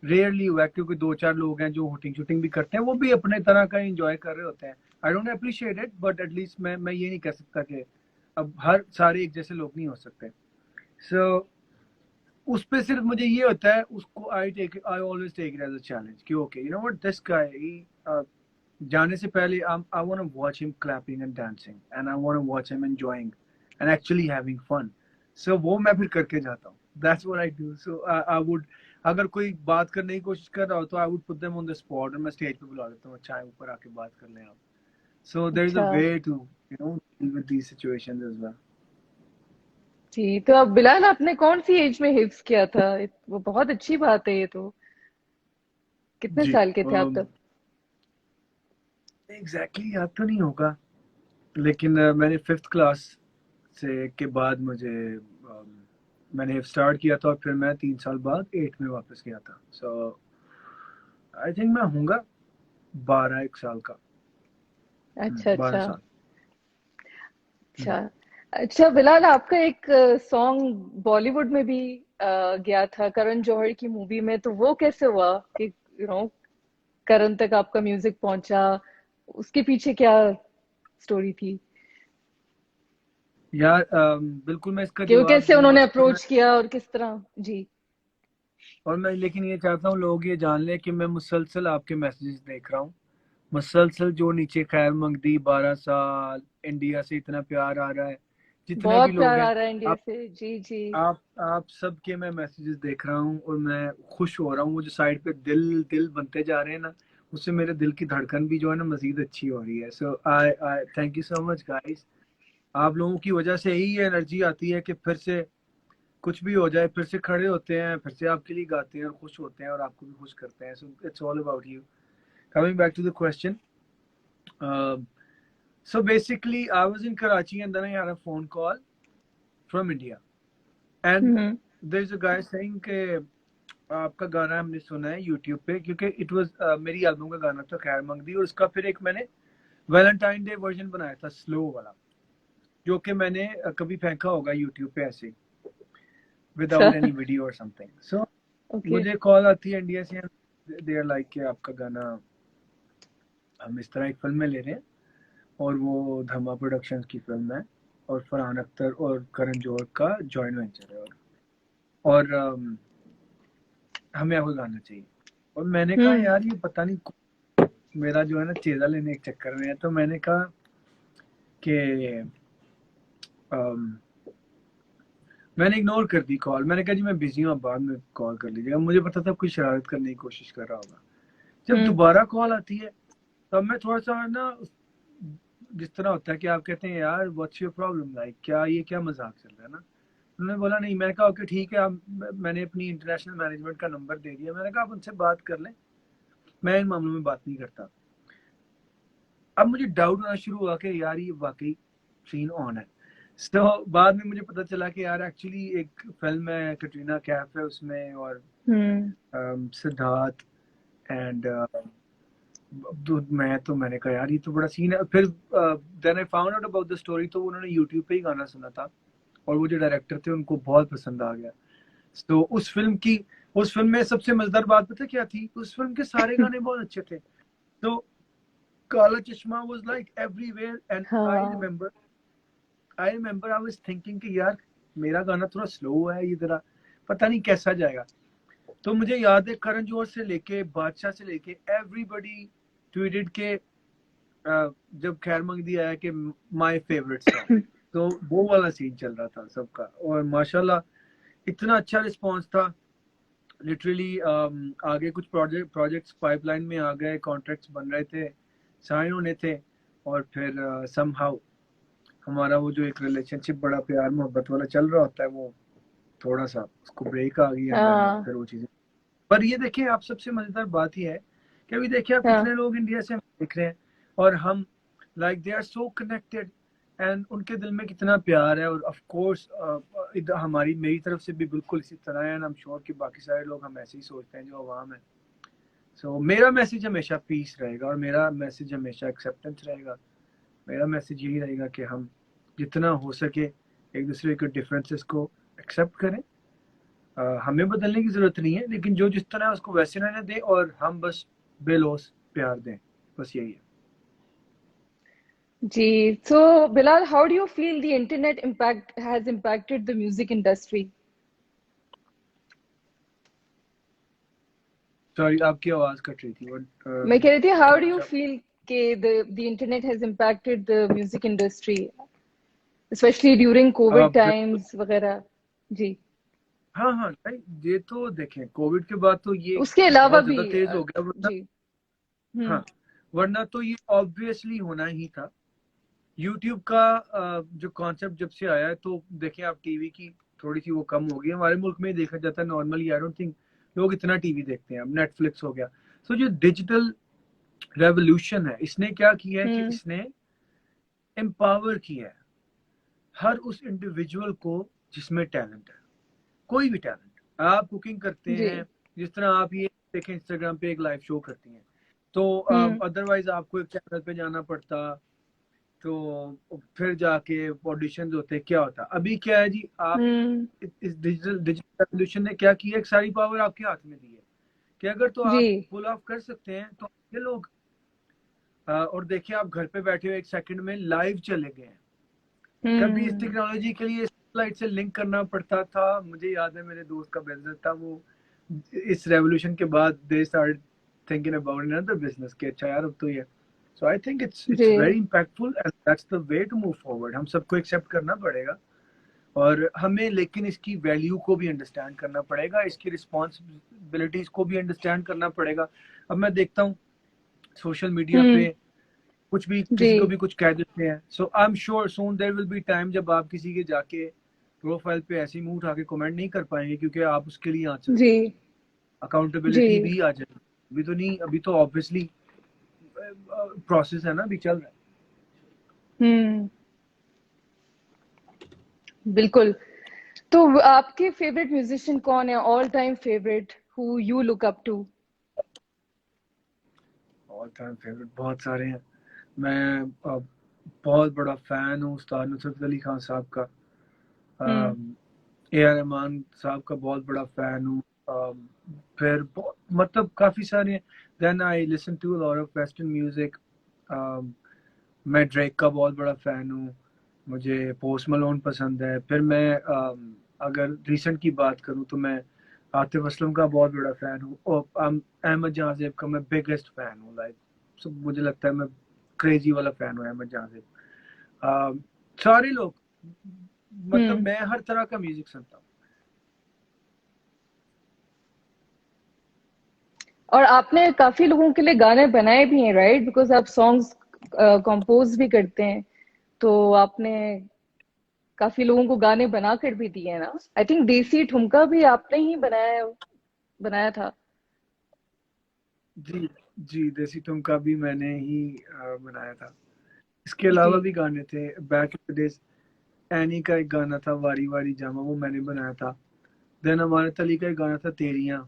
रेयरली हुआ है, क्योंकि 2-4 लोग हैं जो हुटिंग शूटिंग भी करते हैं, वो भी अपने तरह का एंजॉय कर रहे होते हैं। I don't appreciate it, but at least मैं ये नहीं कह सकता कि अब हर सारे एक जैसे लोग नहीं हो सकते। सो उस पे सिर्फ मुझे ये होता है, उसको I always take it as a challenge कि okay you know what, this guy जाने से पहले I want to watch him clapping and dancing, and I want to watch him enjoying and actually having fun. So वो मैं फिर करके जाता हूँ, that's what I do. So I would, अगर कोई बात करने की कोशिश कर रहा हो तो I would put them on the spot, और मैं स्टेज पे बुला लेता हूँ, अच्छा ऊपर आके बात कर लें आप। सो देयर इज अ अच्छा way to you know deal with these situations as well. जी, तो अब बिलाल आपने कौन सी एज में हिप्स किया था? वो बहुत अच्छी बात है ये तो। कितने जी साल के थे आप तब? एग्जैक्टली याद तो नहीं होगा, लेकिन मैंने 5th क्लास से के बाद मैंने स्टार्ट किया था, और फिर मैं 3 साल बाद 8 में वापस गया था। सो आई थिंक मैं होऊंगा 12 1 साल का। अच्छा 12 साल। अच्छा। अच्छा बिलाल, आपका एक सॉन्ग बॉलीवुड में भी गया था करण जौहर की मूवी में, तो वो कैसे हुआ कि करण तक आपका म्यूजिक पहुंचा? उसके पीछे क्या स्टोरी थी यार बिल्कुल मैं इसका कि वो जवाब कैसे दूंगा, उन्होंने और मैं अप्रोच किया और किस तरह? जी। लेकिन ये चाहता हूँ लोग ये जान लें कि मैं मुसलसल आपके मैसेजेस देख रहा हूँ, मुसलसल जो नीचे खैर मकदी 12 साल, इंडिया से इतना प्यार आ रहा है, जितने भी बहुत लोग प्यार हैं। आ रहा है इंडिया आप से। जी जी। आप सबके मैं मैसेजेस देख रहा हूँ, और मैं खुश हो रहा हूँ। वो जो साइड पे दिल दिल बनते जा रहे हैं ना, उससे मेरे दिल की धड़कन भी जो है ना मजीद अच्छी हो रही है। So I I thank you so much guys. आप लोगों की वजह से ही ये एनर्जी आती है कि फिर से कुछ भी हो जाए, फिर से खड़े होते हैं, फिर से आपके लिए गाते हैं और खुश होते हैं, और आपको भी खुश करते हैं। So it's all about you. Coming back to the question, so basically I was in Karachi, and then I had a phone call from India, and hmm. there's a guy saying कि आपका गाना हमने सुना है यूट्यूब पे, क्योंकि इट वाज मेरी एल्बम का गाना था खैर मकदी, और उसका फिर एक मैंने वैलेंटाइन डे वर्जन बनाया था स्लो वाला, जो कि मैंने कभी फेंका होगा यूट्यूब पे ऐसे अच्छा। विदाउट एनी वीडियो और समथिंग। So okay. मुझे कॉल आती है इंडिया से, दे आर लाइक कि आपका गाना हम इस तरह एक फिल्म में ले रहे हैं, और वो धमा प्रोडक्शंस की फिल्म है, और फरहान अख्तर और करण जौहर का जॉइंट वेंचर है, और हमें आपको गाना चाहिए। और मैंने कहा हम्म। यार ये पता नहीं मेरा जो है ना चेजा लेने के चक्कर में है। तो मैंने कहा कि मैंने इग्नोर कर दी कॉल। मैंने कहा जी मैं बिजी हूँ, आप बाद में कॉल कर लीजिएगा। मुझे पता था कोई शरारत करने की कोशिश कर रहा होगा। जब हम्म। दोबारा कॉल आती है, तब मैं थोड़ा सा ना, जिस तरह होता है कि आप कहते हैं यार व्हाट्स योर प्रॉब्लम, लाइक क्या ये क्या मजाक चल रहा है ना। उन्होंने बोला नहीं। मैंने कहा ओके ठीक है, आप, मैंने अपनी इंटरनेशनल मैनेजमेंट का नंबर दे दिया। मैंने कहा आप उनसे बात कर लें, मैं इन मामलों में बात नहीं करता। अब मुझे डाउट होना शुरू हुआ कि यार ये वाकई सीन ऑन है। बाद में मुझे पता चला कि यार एक्चुअली एक फिल्म है, कटरीना कैफ है उसमें, और हम्म। सिद्धार्थ एंड मैंने कहा यार ये तो बड़ा सीन है। फिर then I found out about the story, तो उन्होंने यूट्यूब पे ही गाना सुना था, और वो जो डायरेक्टर थे उनको बहुत पसंद आ गया। तो उस फिल्म में सबसे मजेदार बात पता क्या थी, उस फिल्म के सारे गाने बहुत अच्छे थे। तो काला चश्मा वाज लाइक एवरीवेयर, एंड हाँ। आई रिमेम्बर आई वाज थिंकिंग कि यार मेरा गाना थोड़ा स्लो है, ये जरा पता नहीं कैसा जाएगा। तो मुझे याद है करण जौहर से लेके बादशाह से लेके एवरीबडी ट्वीटेड के जब खैर मकदी आया कि माय फेवरेट सॉन्ग। तो वो वाला सीन चल रहा था सबका, और माशाल्लाह इतना अच्छा रिस्पांस था। लिटरली आगे कुछ प्रोजेक्ट्स पाइपलाइन में आ गए, कॉन्ट्रैक्ट्स बन रहे थे, साइन होने थे, और फिर समहाउ हमारा वो जो एक रिलेशनशिप बड़ा प्यार मोहब्बत वाला चल रहा होता है, वो थोड़ा सा उसको ब्रेक आ गई, एंड देन हाँ। फिर वो चीजें। पर ये देखिए, आप सबसे मजेदार बात ये है कि अभी देखिए आप हाँ। कितने लोग इंडिया से देख रहे हैं, और हम like they are so connected. And उनके दिल में कितना प्यार है, और ऑफ कोर्स हमारी मेरी तरफ से भी बिल्कुल इसी तरह है, एंड आई एम श्योर कि बाकी सारे लोग हम ऐसे ही सोचते हैं जो अवाम है। सो मेरा मैसेज हमेशा पीस रहेगा, और मेरा मैसेज हमेशा एक्सेप्टेंस रहेगा। मेरा मैसेज यही रहेगा कि हम जितना हो सके एक दूसरे के डिफरेंसेस को एक्सेप्ट करें। हमें बदलने की जरूरत नहीं है, लेकिन जो जिस तरह है उसको वैसे रहने दें, और हम बस बेलौस प्यार दें, बस यही है। जी, so Bilal, how do you feel the internet impact has impacted the music industry? Sorry, आपकी आवाज कट रही थी। मैं कह रही थी, how do you feel कि the internet has impacted the music industry, especially during COVID times वगैरह? जी, हाँ हाँ नहीं, ये तो देखें कोविड के बाद तो ये उसके अलावा बहुत भी ज्यादा तेज हो गया, वरना जी। हाँ, वरना तो ये ऑब्वियसली होना ही था। यूट्यूब का जो कॉन्सेप्ट जब से आया है, तो देखें आप, टीवी की थोड़ी सी वो कम हो गई हमारे मुल्क में, देखा जाता है नॉर्मली। आई डोंट थिंक लोग इतना टीवी देखते हैं। अब नेटफ्लिक्स हो गया। सो जो डिजिटल रेवोल्यूशन है, इसने क्या किया है कि इसने एम्पावर किया है हर उस इंडिविजुअल को जिसमें टैलेंट है, कोई भी टैलेंट। आप कुकिंग करते जी। हैं, जिस तरह आप ये देखें इंस्टाग्राम पे एक लाइव शो करती हैं, तो अदरवाइज आपको एक चैनल पे जाना पड़ता, तो फिर जाके ऑडिशन होते, क्या होता। अभी क्या है जी, आप इस डिजिटल डिजिटल रेवोल्यूशन ने क्या किया, एक सारी पावर आपके हाथ में दी है कि अगर तो जी। आप पुल ऑफ कर सकते हैं तो ये लोग और देखिए आप घर पे बैठे हुए एक सेकंड में लाइव चले गए हैं। कभी इस टेक्नोलॉजी के लिए सैटेलाइट से लिंक करना पड़ता था। मुझे याद है मेरे दोस्त का बिजनेस था, वो इस रेवोल्यूशन के बाद they started thinking about another business के, अच्छा यार अब तो ये। सो आई थिंक इट्स जी। Very impactful, and that's the way to move forward. हम सबको एक्सेप्ट करना पड़ेगा, और हमें लेकिन इसकी वैल्यू को भी अंडरस्टैंड करना पड़ेगा, इसकी रिस्पॉन्सिबिलिटीज को भी अंडरस्टैंड करना पड़ेगा। अब मैं देखता हूँ सोशल मीडिया पे कुछ भी, किसी को भी कुछ कह देते हैं। So I am sure soon there will be time जब आप किसी के जाके प्रोफाइल पे ऐसी मुंह उठा के कमेंट नहीं कर पाएंगे, क्योंकि आप उसके लिए आंसर जी। देंगे। अकाउंटेबिलिटी जी। भी आ जाएगी। अभी तो नहीं, अभी तो ऑब्वियसली प्रोसेस है ना, अभी चल रहा है। बिल्कुल। तो आपके फेवरेट म्यूजिशियन कौन है, all time favourite, who you look up to? All time favourite बहुत सारे हैं। मैं बहुत बड़ा फैन हूँ उस्ताद नुसरत अली खान साहब का। ए आर रहमान साहब का बहुत बड़ा फैन हूँ। फिर मतलब काफी सारे। Then I listen to a lot of western music. मैं ड्रेक का बहुत बड़ा फैन हूँ। मुझे पोस्ट मलोन पसंद है। फिर मैं अगर रिसेंट की बात करूँ तो मैं आतिफ असलम का बहुत बड़ा फैन हूँ, और अहमद जहाजेब का मैं बिगेस्ट फैन हूँ। लाइक सब, मुझे लगता है मैं क्रेजी वाला फैन हूँ अहमद जहाजेब। सारे लोग, मतलब मैं हर तरह का म्यूजिक सुनता हूँ। और आपने काफी लोगों के लिए गाने बनाए भी हैं, राइट? बिकॉज आप सॉन्ग्स कंपोज भी करते हैं, तो आपने काफी लोगों को गाने बना कर भी दिए हैं ना? आई थिंक देसी ठुमका भी आपने ही बनाया था। जी जी, देसी ठुमका भी मैंने ही बनाया था। इसके जी। अलावा भी गाने थे back in the days. Any का एक गाना था वारी वारी जामा, वो मैंने बनाया था। देन अमानत अली का एक गाना था तेरियां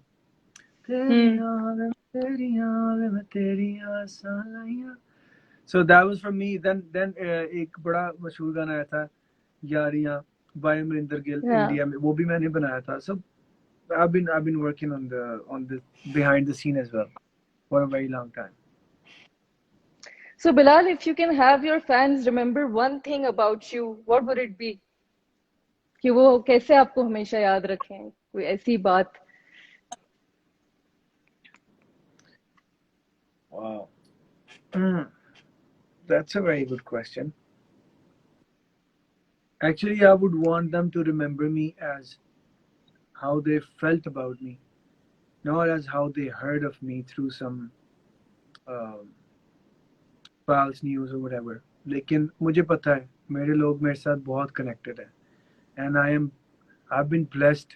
तेरियां वे तेरियां वे मैं तेरियां सालियां। So that was from me. Then एक बड़ा मशहूर गाना आया था यारियां बाय अमरिंदर गिल हाँ। इंडिया में, वो भी मैंने बनाया था। सब I've been working on the behind the scene as well for a very long time. So Bilal, if you can have your fans remember one thing about you, what would it be? कि वो कैसे आपको हमेशा याद रखें, कोई ऐसी बात? Wow. That's a very good question. Actually, I would want them to remember me as how they felt about me, not as how they heard of me through some um false news or whatever. लेकिन मुझे पता है मेरे लोग मेरे साथ बहुत connected है, and I've been blessed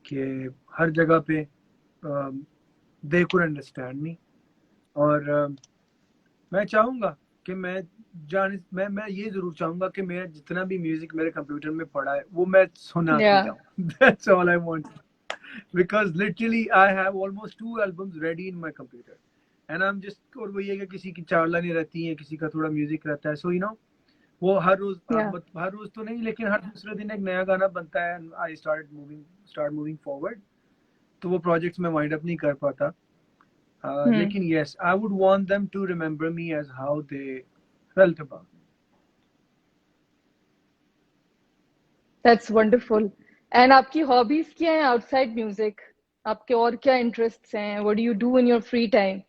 कि हर जगह पे they could understand me, और मैं चाहूँगा कि मैं ये जरूर चाहूंगा कि मैं जितना भी म्यूजिक मेरे कंप्यूटर में पड़ा है वो मैं सुना के Yeah. जाऊं. That's all I want. Because literally I have almost 2 albums ready in my computer. And I'm just, और वो ये कि किसी की 4 लाइनें रहती हैं, किसी का थोड़ा म्यूजिक रहता है. So वो हर रोज Yeah. हर रोज तो नहीं, लेकिन हर दूसरे दिन एक नया गाना बनता है. I start moving forward. तो वो प्रोजेक्ट्स में वाइंड अप नहीं कर पाता. Hmm. लेकिन yes, I would want them to remember me as how they felt about. That's wonderful. And आपकी hobbies क्या हैं outside music? आपके और क्या interests हैं? What do you do in your free time?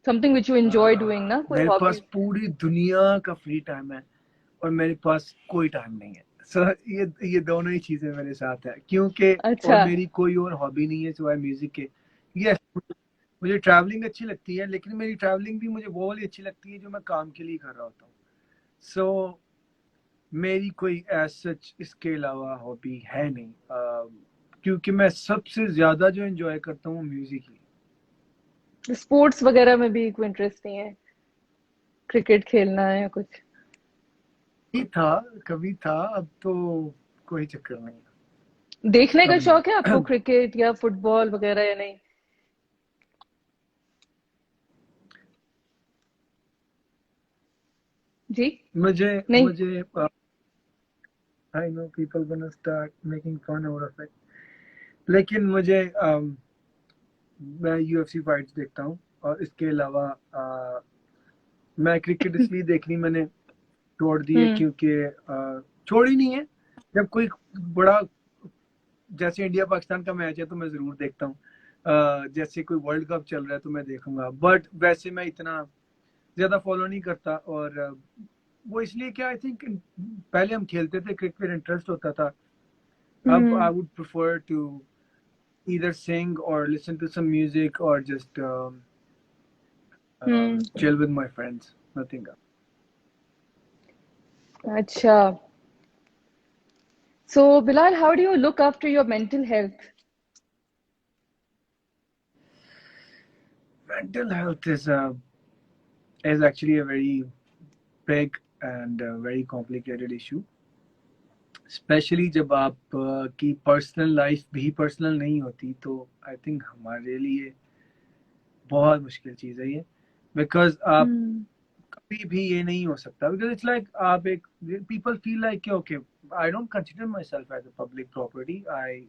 Something which you enjoy doing ना, कोई मेरे पास hobbies? पूरी दुनिया का फ्री टाइम है और मेरे पास कोई टाइम नहीं है. सो ये दोनों ही चीजें मेरे साथ है, क्योंकि और अच्छा. मेरी कोई और हॉबी नहीं है सिवाय म्यूजिक के. यस, मुझे ट्रैवलिंग अच्छी लगती है, लेकिन मेरी ट्रैवलिंग भी मुझे वो वाली अच्छी लगती है जो मैं काम के लिए कर रहा होता हूँ. सो मेरी कोई एज सच इसके अलावा हॉबी है नहीं. क्योंकि मैं सबसे ज्यादा जो एंजॉय करता हूँ म्यूजिक ही. स्पोर्ट्स वगैरह में भी कोई इंटरेस्ट नहीं है? क्रिकेट खेलना है या कुछ? था, कभी था, अब तो कोई चक्कर नहीं. देखने का अब शौक है आपको नहीं. क्रिकेट या फुटबॉल वगैरह या नहीं? जी? मुझे नहीं. मुझे I know people gonna start making fun out of it, लेकिन मैं यूएफसी फाइट्स देखता हूँ. और इसके अलावा मैं क्रिकेट इसलिए देखनी मैंने छोड़ दी है, हम्म. क्योंकि छोड़ी नहीं है. जब कोई बड़ा, जैसे इंडिया पाकिस्तान का मैच है तो मैं जरूर देखता हूँ. जैसे कोई वर्ल्ड कप चल रहा है तो मैं देखूंगा, बट वैसे मैं इतना ज्यादा फॉलो नहीं करता. और वो इसलिए क्या, आई थिंक पहले हम खेलते थे, क्रिकेट इंटरेस्ट होता था. अब hmm. I would prefer to either sing or listen to some music or just hmm. chill with my friends. Nothing else. अच्छा. So, Bilal, how do you look after your mental health? Mental health is actually a very big and very complicated issue. Specially जब आप की पर्सनल लाइफ भी पर्सनल नहीं होती, तो आई थिंक हमारे लिए बहुत मुश्किल चीज़ है ये. बिकॉज आप हम्म. कभी भी ये नहीं हो सकता. बिकॉज इट्स लाइक आप एक, people feel like okay, I don't consider myself as a public property. I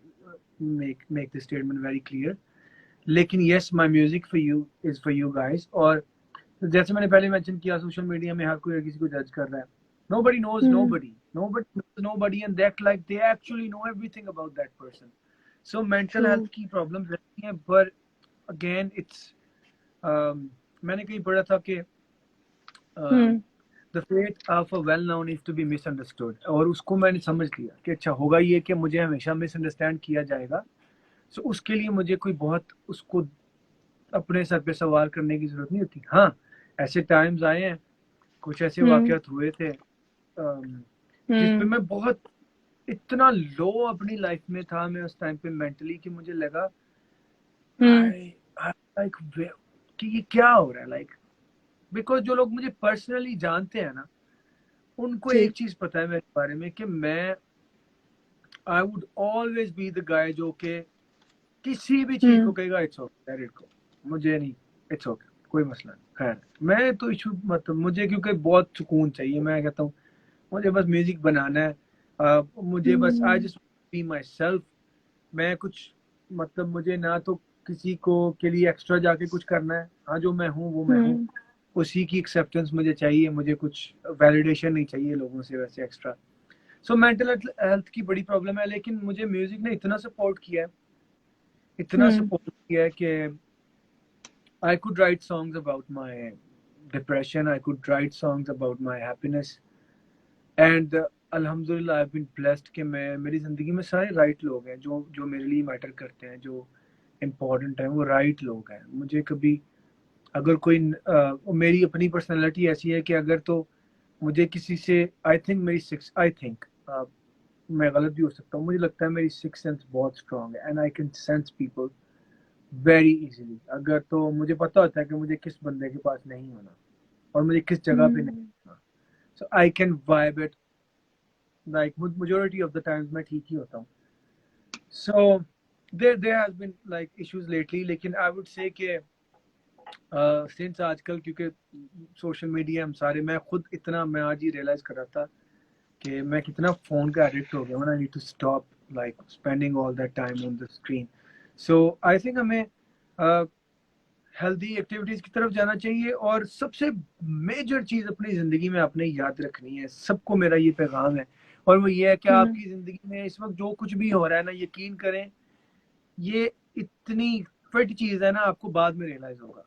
make this statement very clear. लेकिन yes, my music for you is for you guys. और जैसे मैंने पहले मेंशन किया, सोशल मीडिया में हर कोई किसी को जज कर रहा है. nobody knows hmm. nobody nobody knows nobody and they act like they actually know everything about that person. So mental health True. की problems रहती हैं, but again it's मैंने कहीं पढ़ा था कि हम्म. the fate of a well known is to be misunderstood. और उसको मैंने समझ लिया कि अच्छा होगा ये कि मुझे हमेशा मिसअंडरस्टैंड किया जाएगा. सो उसके लिए मुझे कोई बहुत उसको अपने सर पे सवार करने की जरूरत नहीं होती. हाँ, ऐसे टाइम्स आए हैं, कुछ ऐसे हम्म. वाकयात हुए थे जिसपे हम्म. मैं बहुत इतना लो अपनी लाइफ में था मैं उस टाइम पे मेंटली, कि मुझे लगा हम्म. आई लाइक कि ये क्या हो रहा है. लाइक बिकॉज जो लोग मुझे पर्सनली जानते हैं ना, उनको जी. एक चीज पता है मेरे बारे में कि मैं I would always be the guy जो कि किसी भी चीज को हम्म. कहेगा it's okay, let it go, मुझे नहीं, इट्स ओके, कोई मसला नहीं. खैर, मैं तो इशू मतलब मुझे क्योंकि बहुत सुकून चाहिए. मैं कहता हूँ मुझे बस म्यूजिक बनाना है. मुझे बस I hmm. Just be myself. मैं कुछ मतलब मुझे ना तो किसी को के लिए एक्स्ट्रा जाके कुछ करना है. हाँ, जो मैं हूँ वो मैं हूँ. हम्म. उसी की एक्सेप्टेंस मुझे चाहिए. मुझे कुछ वैलिडेशन नहीं चाहिए लोगों से वैसे एक्स्ट्रा. सो मेंटल हेल्थ की बड़ी प्रॉब्लम है, लेकिन मुझे म्यूजिक ने इतना सपोर्ट किया है, इतना हम्म. सपोर्ट किया है कि I could write songs about my depression. I could write songs about my happiness. And अल्हम्दुलिल्लाह I've been blessed कि मैं मेरी ज़िंदगी में सारे राइट लोग हैं जो जो मेरे लिए मैटर करते हैं, जो इम्पोर्टेंट हैं, वो राइट लोग हैं. मुझे कभी अगर कोई मेरी अपनी पर्सनालिटी ऐसी है कि अगर तो मुझे किसी से आई थिंक मैं गलत भी हो सकता हूँ, मुझे लगता है मेरी सिक्स सेंस बहुत स्ट्रांग है and I can sense people very easily. अगर तो मुझे पता होता है कि मुझे किस बंदे के पास नहीं होना और मुझे किस जगह पे नहीं होना, so I can vibe it, like majority of the times मैं ठीक ही होता हूँ। सो there has been like issues lately, लेकिन आई वुड से कि सिंस आजकल क्योंकि सोशल मीडिया हम सारे, मैं खुद इतना, मैं आज ही रियलाइज कर रहा था कि मैं कितना फोन का एडिक्ट हो गया हूँ। I need to stop like spending all that time on the screen. So I think हमें हेल्दी एक्टिविटीज की तरफ जाना चाहिए। और सबसे मेजर चीज अपनी जिंदगी में आपने याद रखनी है, सबको मेरा ये पैगाम है, और वो ये है कि आपकी जिंदगी में इस वक्त जो कुछ भी हो रहा है ना, यकीन करें ये इतनी फिट चीज है ना, आपको बाद में रियलाइज होगा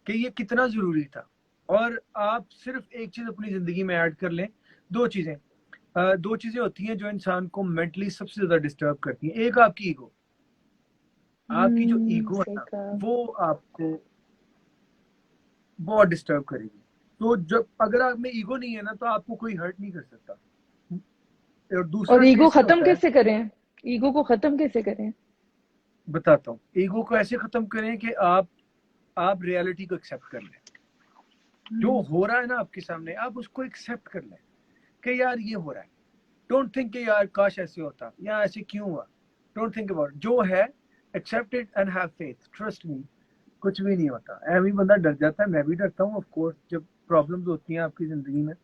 कि ये कितना जरूरी था। और आप सिर्फ एक चीज अपनी जिंदगी में ऐड कर लें, दो चीजें, दो चीजें होती हैं जो इंसान को मेंटली सबसे ज्यादा डिस्टर्ब करती हैं। एक आपकी ईगो, आपकी जो ईगो है सही ना, कहा। वो आपको बहुत डिस्टर्ब करेगी। तो जब अगर आप में ईगो नहीं है ना, तो आपको कोई हर्ट नहीं कर सकता। और और दूसरा ईगो कैसे खत्म होता है, कैसे करें? ईगो को खत्म कैसे करें? बताता हूँ। ईगो को ऐसे खत्म करें कि आप रियलिटी को एक्सेप्ट कर लें। जो हो रहा है ना आपके सामने, आप उसको एक्सेप्ट कर लें कि यार ये हो रहा है। डोंट थिंक कि यार काश ऐसे होता या ऐसे क्यों हुआ। डोंट थिंक अबाउट, जो है accept it and have faith, trust me, कुछ भी नहीं होता। ऐਵੇਂ बंदा डर जाता है, मैं भी डरता हूँ ऑफ कोर्स जब प्रॉब्लम्स होती हैं आपकी जिंदगी में।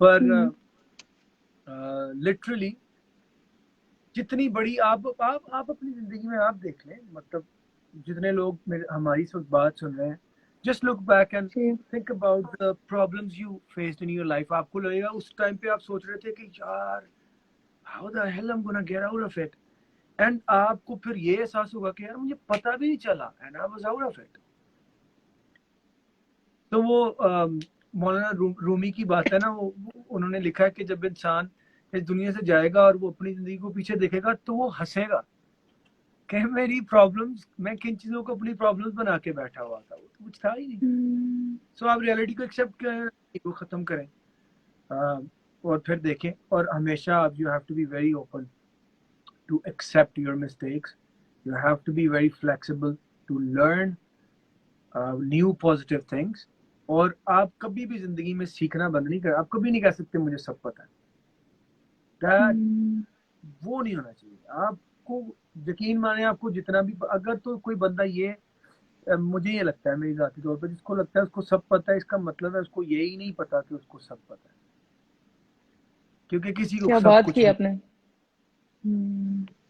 पर लिटरली जितनी बड़ी आप अपनी जिंदगी में आप देख लें, मतलब जितने लोग मेरे हमारी इस वक्त बात सुन रहे हैं, जस्ट लुक बैक एंड जी। Think about the problems you faced in your life. आपको लगेगा उस टाइम पे आप सोच रहे थे कि यार how the hell I am gonna get out of it, and आपको फिर ये एहसास होगा कि यार मुझे पता भी नहीं चला and I was out of it. तो वो मौलाना रूमी की बात है ना, वो उन्होंने लिखा है कि जब इंसान इस दुनिया से जाएगा और वो अपनी जिंदगी को पीछे देखेगा तो वो हंसेगा कि मेरी प्रॉब्लम्स, मैं किन चीजों को अपनी प्रॉब्लम्स बना के बैठा हुआ था, वो तो कुछ था ही नहीं। सो आप रियलिटी को एक्सेप्ट करें, ईगो खत्म करें, और फिर देखें। और हमेशा आप, you have to be very open to accept your mistakes. You have to be very flexible to learn new positive things. और आप कभी भी जिंदगी में सीखना बंद नहीं कर, आप कभी नहीं कह सकते मुझे सब पता है। That, वो नहीं होना चाहिए। आपको यकीन माने, आपको जितना भी, अगर तो कोई बंदा ये, मुझे ये लगता है मेरी जाती तौर पर, जिसको लगता है उसको सब पता है, इसका मतलब है उसको ये ही नहीं पता कि उसको सब पता है, क्योंकि किसी को क्या सब बात कुछ की नहीं, आपने।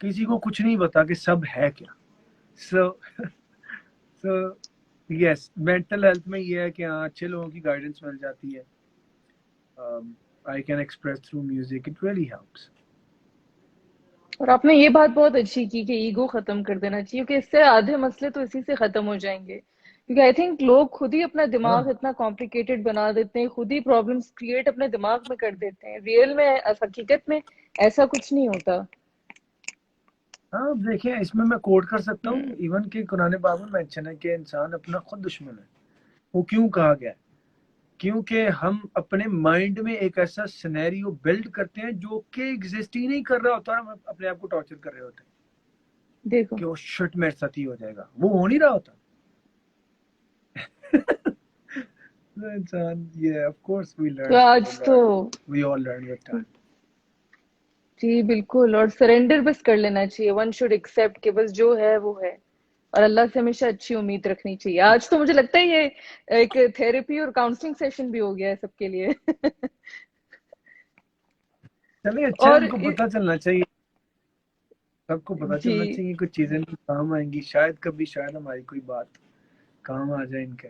किसी को कुछ नहीं पता कि सब है क्या। सो सो यस, मेंटल हेल्थ में ये है कि हाँ अच्छे लोगों की गाइडेंस मिल जाती है। I can express through music, it really helps. और आपने ये बात बहुत अच्छी की कि ईगो खत्म कर देना चाहिए, क्योंकि इससे आधे मसले तो इसी से खत्म हो जाएंगे। क्योंकि आई थिंक लोग खुद ही अपना दिमाग हाँ इतना कॉम्प्लिकेटेड बना देते हैं, खुद ही प्रॉब्लम्स क्रिएट अपने दिमाग में कर देते हैं। रियल में, हकीकत में ऐसा कुछ नहीं होता। हाँ, अब देखिए इसमें मैं कोट कर सकता हूँ, हम्म। इवन कि कुरान पाक में मेंशन है कि इंसान अपना खुद दुश्मन है। वो क्यों कहा गया है? क्योंकि हम अपने माइंड में एक ऐसा सिनेरियो बिल्ड करते हैं जो कि एग्जिस्ट ही नहीं कर रहा होता, हम अपने आप को टॉर्चर कर रहे होते हैं देखो, कि वो शिट मेरे साथ ही हो जाएगा, वो हो नहीं रहा होता। तो इंसान, ये ऑफ कोर्स वी तो लर्न, आज तो we all learn with time. जी बिल्कुल, और सरेंडर बस कर लेना चाहिए। वन शुड एक्सेप्ट कि बस जो है वो है, और अल्लाह से हमेशा अच्छी उम्मीद रखनी चाहिए। आज तो मुझे लगता है ये एक थेरेपी और काउंसलिंग सेशन भी हो गया है सबके लिए। चलिए अच्छा है, और उनको पता चलना चाहिए, सबको पता जी, चलना चाहिए, कुछ चीजें नहीं काम आएंगी शायद, कभी शायद हमारी कोई बात काम आ जाए इनके।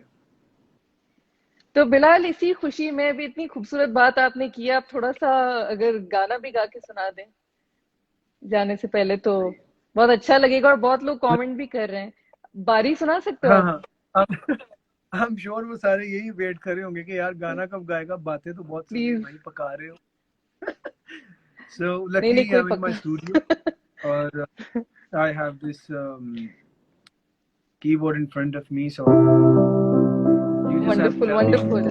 तो बिलाल, इसी खुशी में भी, इतनी खूबसूरत बात आपने की, आप थोड़ा सा अगर गाना भी गा के सुना दें जाने से पहले तो बहुत अच्छा लगेगा। और बहुत लोग कमेंट भी कर रहे हैं। बारी सुना सकते हो हाँ आप? हाँ, आई एम श्योर वो सारे यही वेट कर रहे होंगे कि यार गाना कब गाएगा, बातें तो बहुत सही है प्लीज। भाई, पका रहे हो। सो नहीं नहीं, लकीली आई कोई एम इन माय पक्का। स्टूडियो, और I have this keyboard in front of me, so you just have wonderful tell me wonderful.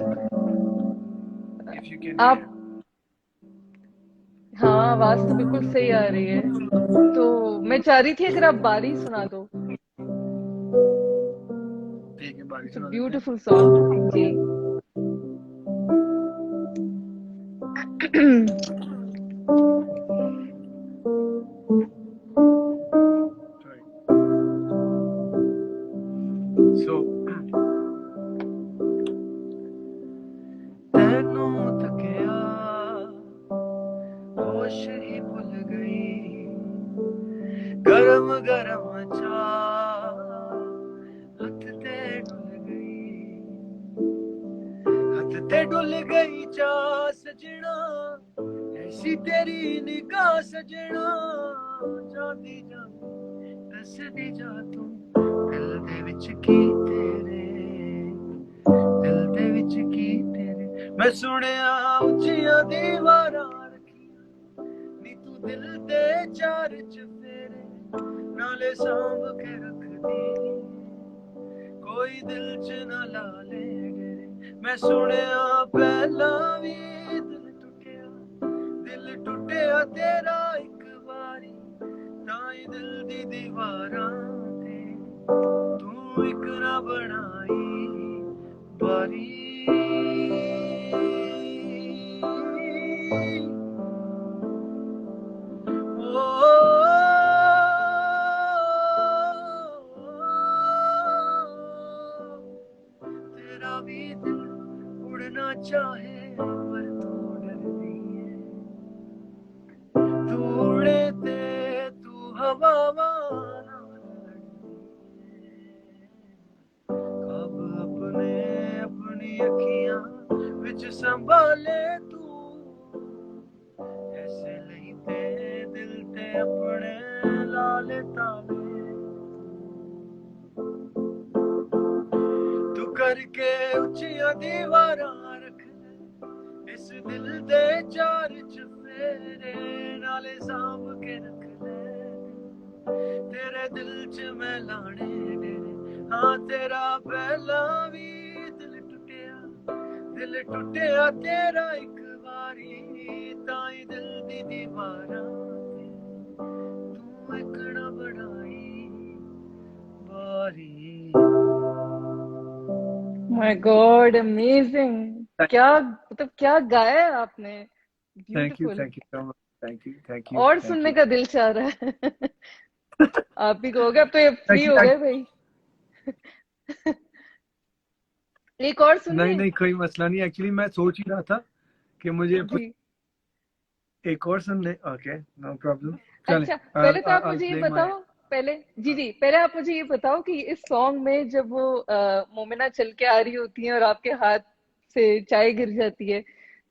If you can आप, हियर। हाँ, आवाज तो बिल्कुल सही आ रही है। तो मैं चाह रही थी अगर आप बारी सुना दो। बारी इट्स अ सुना देते हैं। ब्यूटीफुल सॉन्ग जी। So ਤੈਨੂੰ ਤੱਕਿਆ ਹੋਸ਼ ਹੀ ਭੁੱਲ ਗਈ ਗਰਮ ਗਰਮ ਚਾਹ ਹੱਥ ਤੇ ਡੁੱਲ ਗਈ ਹੱਥ ਤੇ ਡੁੱਲ ਗਈ ਚਾਹ ਸਜਣਾ ਐਸੀ ਤੇਰੀ ਨਿਗਾਹ ਸਜਣਾ ਜਾਂਦੀ ਜਾਂਦੀ ਦੱਸਦੀ ਜਾ ਤੂੰ ਦਿਲ ਦੇ ਵਿੱਚ ਕੀ ਤੇਰੇ ਦਿਲ ਦੇ ਵਿੱਚ ਕੀ ਤੇਰੇ ਮੈਂ ਸੁਣਿਆ ਉੱਚੀਆਂ ਦੀਵਾਰਾਂ ਰੱਖੀਆਂ ਨੀ ਤੂੰ ਦਿਲ ਦੇ ਚਾਰ ਚਫੇਰੇ ਨਾਲੇ ਸਾਂਭ ਕੇ ਰੱਖਦੀ ਕੋਈ ਦਿਲ ਚ ਨਾ ਲਾ ਲੈ ਡੇਰੇ ਮੈਂ ਸੁਣਿਆ ਪਹਿਲਾਂ ਵੀ ਦਿਲ ਟੁੱਟਿਆ ਤੇਰਾ ਇੱਕ ਵਾਰੀ ਤਾਂ ਹੀ ਦਿਲ ਦੀ ਦੀਵਾਰਾਂ ਤੇ ਤੂੰ ਇੱਕ ਨਾ ਬਣਾਈ ਬਾਰੀ तेरा भी दिल उड़ना चाहे पर तू डरती है तू उड़े ते तू हवा कब अपने अपनी अखियां विच संभाले तू ऐसे लेते दिल ते अपने लाले ताले तू करके उचिया दीवारा रख इस दिल दे चार चफेरे नाले सांभ के रख ले तेरे दिल च मैं लाने डेरे हाँ तेरा पहला भी दिल टुटिया तेरा एक बारी ताई दिल दी दीवारा तू एक ना बनाई बारी माय गॉड अमेजिंग, क्या मतलब क्या गाया है आपने, thank you beautiful. So much thank you और सुनने का दिल चाह रहा है। आप ही कहोगे, अब तो ये फ्री हो गए भाई। एक और सुनिए। नहीं कोई मसला नहीं, एक्चुअली मैं सोच ही रहा था कि मुझे जी। एक और सुनने। Okay no problem. अच्छा पहले तो आप मुझे ये बताओ, पहले आप मुझे ये बताओ कि इस सॉन्ग में जब वो मोमिना चल के आ रही होती है और आपके हाथ से चाय गिर जाती है,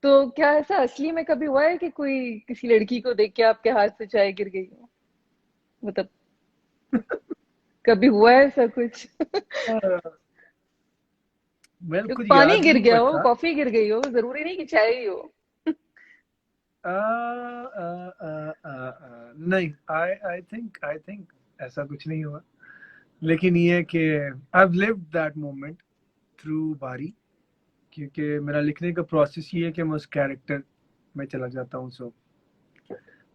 तो क्या ऐसा असली में कभी हुआ है कि कोई किसी लड़की को देख के आपके हाथ से चाय गिर गई हो, मतलब कभी हुआ है ऐसा कुछ? मेरे कुछ पानी याद गिर नहीं गया हो, पड़ता। कॉफी गिर गई हो, जरूरी नहीं कि चाय ही हो। नहीं आई थिंक ऐसा कुछ नहीं हुआ, लेकिन ये कि I have lived that moment through बारी, क्योंकि मेरा लिखने का प्रोसेस ये है कि मैं उस कैरेक्टर में चला जाता हूँ। सो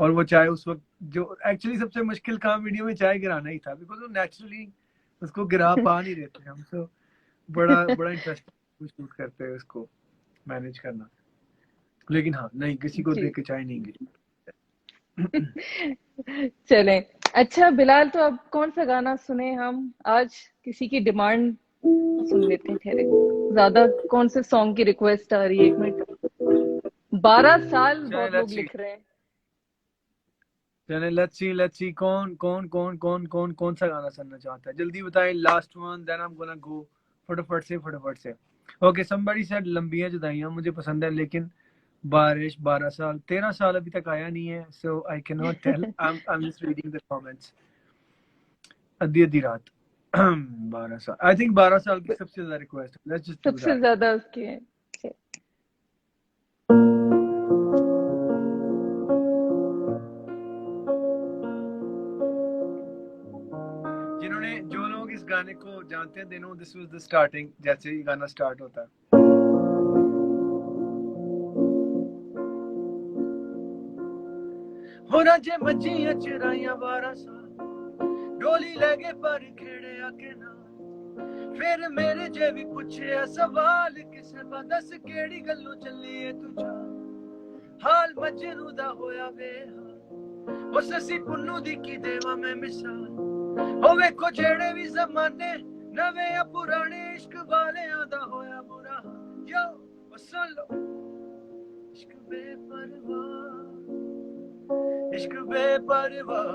और वो चाय उस वक्त जो एक्चुअली सबसे मुश्किल काम वीडियो में चाय गिराना ही था, बिकॉज वो नेचुरली उसको गिरा पा नहीं रहे थे हम। सो बड़ा इंटरेस्टिंग शूट करते हैं उसको मैनेज करना, लेकिन हाँ नहीं किसी को जी। देख के चाय नहीं गिरी। चले अच्छा बिलाल, तो अब कौन सा गाना सुने हम आज? किसी की डिमांड सुन लेते हैं, ठहरे ज्यादा कौन से सॉन्ग की रिक्वेस्ट आ रही है, 1 मिनट। 12 साल बहुत लोग लिख रहे हैं। चले लेट्स सी कौन सा गाना सुनना चाहता है, जल्दी बताएं। Last one, then I am gonna go फटाफट से। ओके समबडी सेड लंबियां जुदाइयां मुझे पसंद है, लेकिन बारिश 12 साल 13 साल अभी तक आया नहीं है। So I can not tell, I am just reading the comments. अद्धी रात 12 साल, आई थिंक 12 साल की सबसे ज्यादा रिक्वेस्ट है। लेट्स जस्ट डू सबसे दैट। ज्यादा उसके हैं। जिन्होंने जो लोग इस गाने को जानते हैं, they know this was the starting, जैसे ये गाना स्टार्ट होता है। होना जे मच्छियां चराइयां 12 साल डोली लगे पर खेड़े आके ना फिर मेरे जे भी पूछे सवाल किसे पा दस केड़ी गल्लों चली है तुझा हाल मजनू दा होया वे ओ ससी पुन्नू दी की देवा मैं मिसाल ओ वेखो जेड़े भी जमाने नवे या पुराने इश्क वालियां दा होया बुरा यो ओ सुन लो इश्क बेपरवाह इश्क बेपरवाह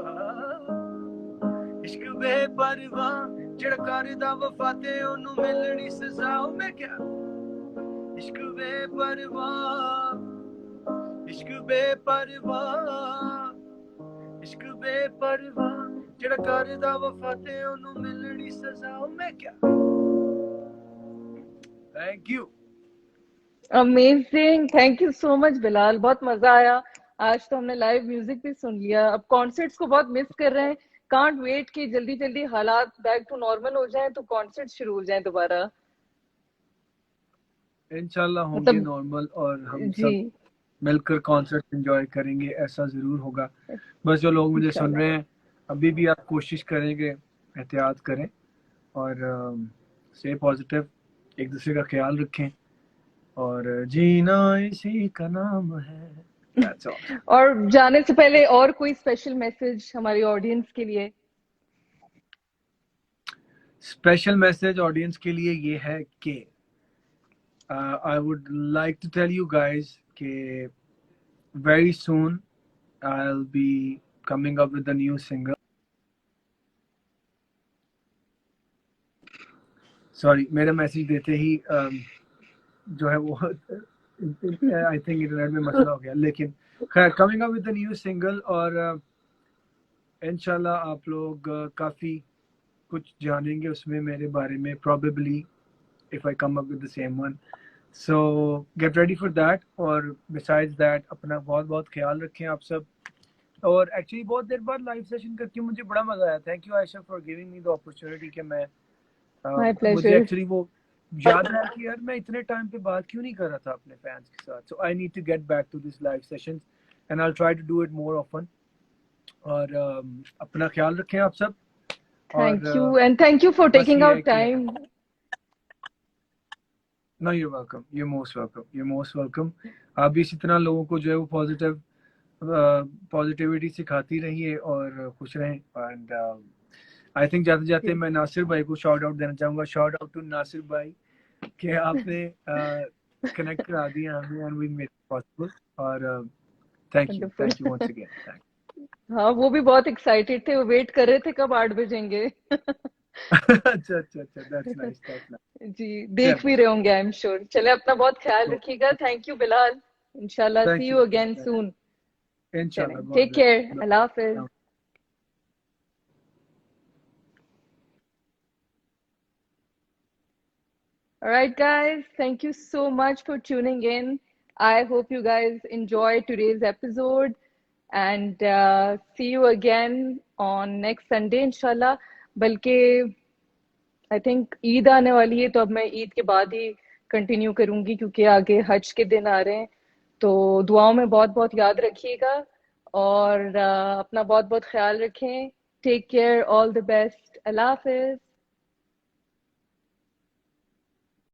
इश्क बेपरवाह जेड़ा करदा वफा ते ओनू मिलनी सजा मैं क्या इश्क बेपरवाह इश्क बेपरवाह इश्क बेपरवाह जेड़ा करदा वफा ते ओनू मिलनी सजा मैं क्या thank you amazing, thank you so much Bilal, बहुत मजा आया। आज तो हमने लाइव म्यूजिक भी सुन लिया, अब कॉन्सर्ट्स को बहुत मिस कर रहे हैं। कांट वेट कि जल्दी जल्दी हालात बैक टू नॉर्मल हो जाएं तो कॉन्सर्ट शुरू हो जाएं दोबारा। इंशाल्लाह होंगे मतलब नॉर्मल और हम जी, सब मिलकर कॉन्सर्ट एंजॉय करेंगे, ऐसा जरूर होगा। बस जो लोग मुझे सुन रहे इंशाल्लाह। हैं अभी भी आप कोशिश करेंगे, एहतियात करें और स्टे पॉजिटिव, एक दूसरे का ख्याल रखें और जीना इसी का नाम है। That's all. और जाने से पहले और कोई स्पेशल मैसेज हमारी ऑडियंस के लिए? स्पेशल मैसेज ऑडियंस के लिए ये है कि I would like to tell you guys कि very soon I'll be coming up with a new single. Sorry, मेरा मैसेज देते ही जो है वो आई थिंक इंटरनेट में मसला हो गया, लेकिन खैर coming up with the new single और इंशाल्लाह आप लोग काफ़ी कुछ जानेंगे उसमें मेरे बारे में, probably if I come up with the same one. So get ready for that और besides that अपना बहुत बहुत ख्याल रखें आप सब। और एक्चुअली बहुत देर बाद लाइव सेशन करके मुझे बड़ा मजा आया। Thank you Ayesha for giving me the opportunity कि मैं माय मुझे प्लेजर। एक्चुअली वो याद है कि यार मैं इतने टाइम पे बात क्यों नहीं कर रहा था अपने फैंस के साथ। So I need to get back to this live sessions and I will try to do it more often. और अपना ख्याल रखें आप सब। थैंक यू और एंड थैंक यू फॉर बस टेकिंग ये है आउट कि time. No you welcome, you most welcome, you most welcome. आप भी इसी तरह लोगों को जो है वो पॉजिटिविटी सिखाती रहिए और खुश रहें। एंड आई थिंक जाते जाते मैं नासिर भाई को शॉर्ट आउट देना चाहूंगा। शॉर्ट आउट टू नासिर भाई कि आपने कनेक्ट करा दिया हमें and we made it possible. और wonderful. Thank you once again, thank हाँ, वो भी बहुत एक्साइटेड थे, वो वेट कर रहे थे कब 8 बजेंगे। अच्छा अच्छा अच्छा, दैट्स नाइस, दैट्स नाइस। जी, देख चलो, भी रहे होंगे आई एम श्योर। चले, अपना बहुत ख्याल रखिएगा। थैंक यू बिलाल, इंशाल्लाह सी थैंक यू अगेन यू, सून। चलें, इंशाल्लाह, God take care, bless. Allah Hafiz. Alright, guys, thank you so much for tuning in. I hope you guys enjoyed today's episode and see you again on next Sunday, inshallah. बल्कि आई थिंक ईद आने वाली है, तो अब मैं ईद के बाद ही कंटिन्यू करूंगी क्योंकि आगे हज के दिन आ रहे हैं। तो दुआओं में बहुत बहुत याद रखिएगा और अपना बहुत बहुत ख्याल रखें। Take care, all the best, अल्लाह हाफिज।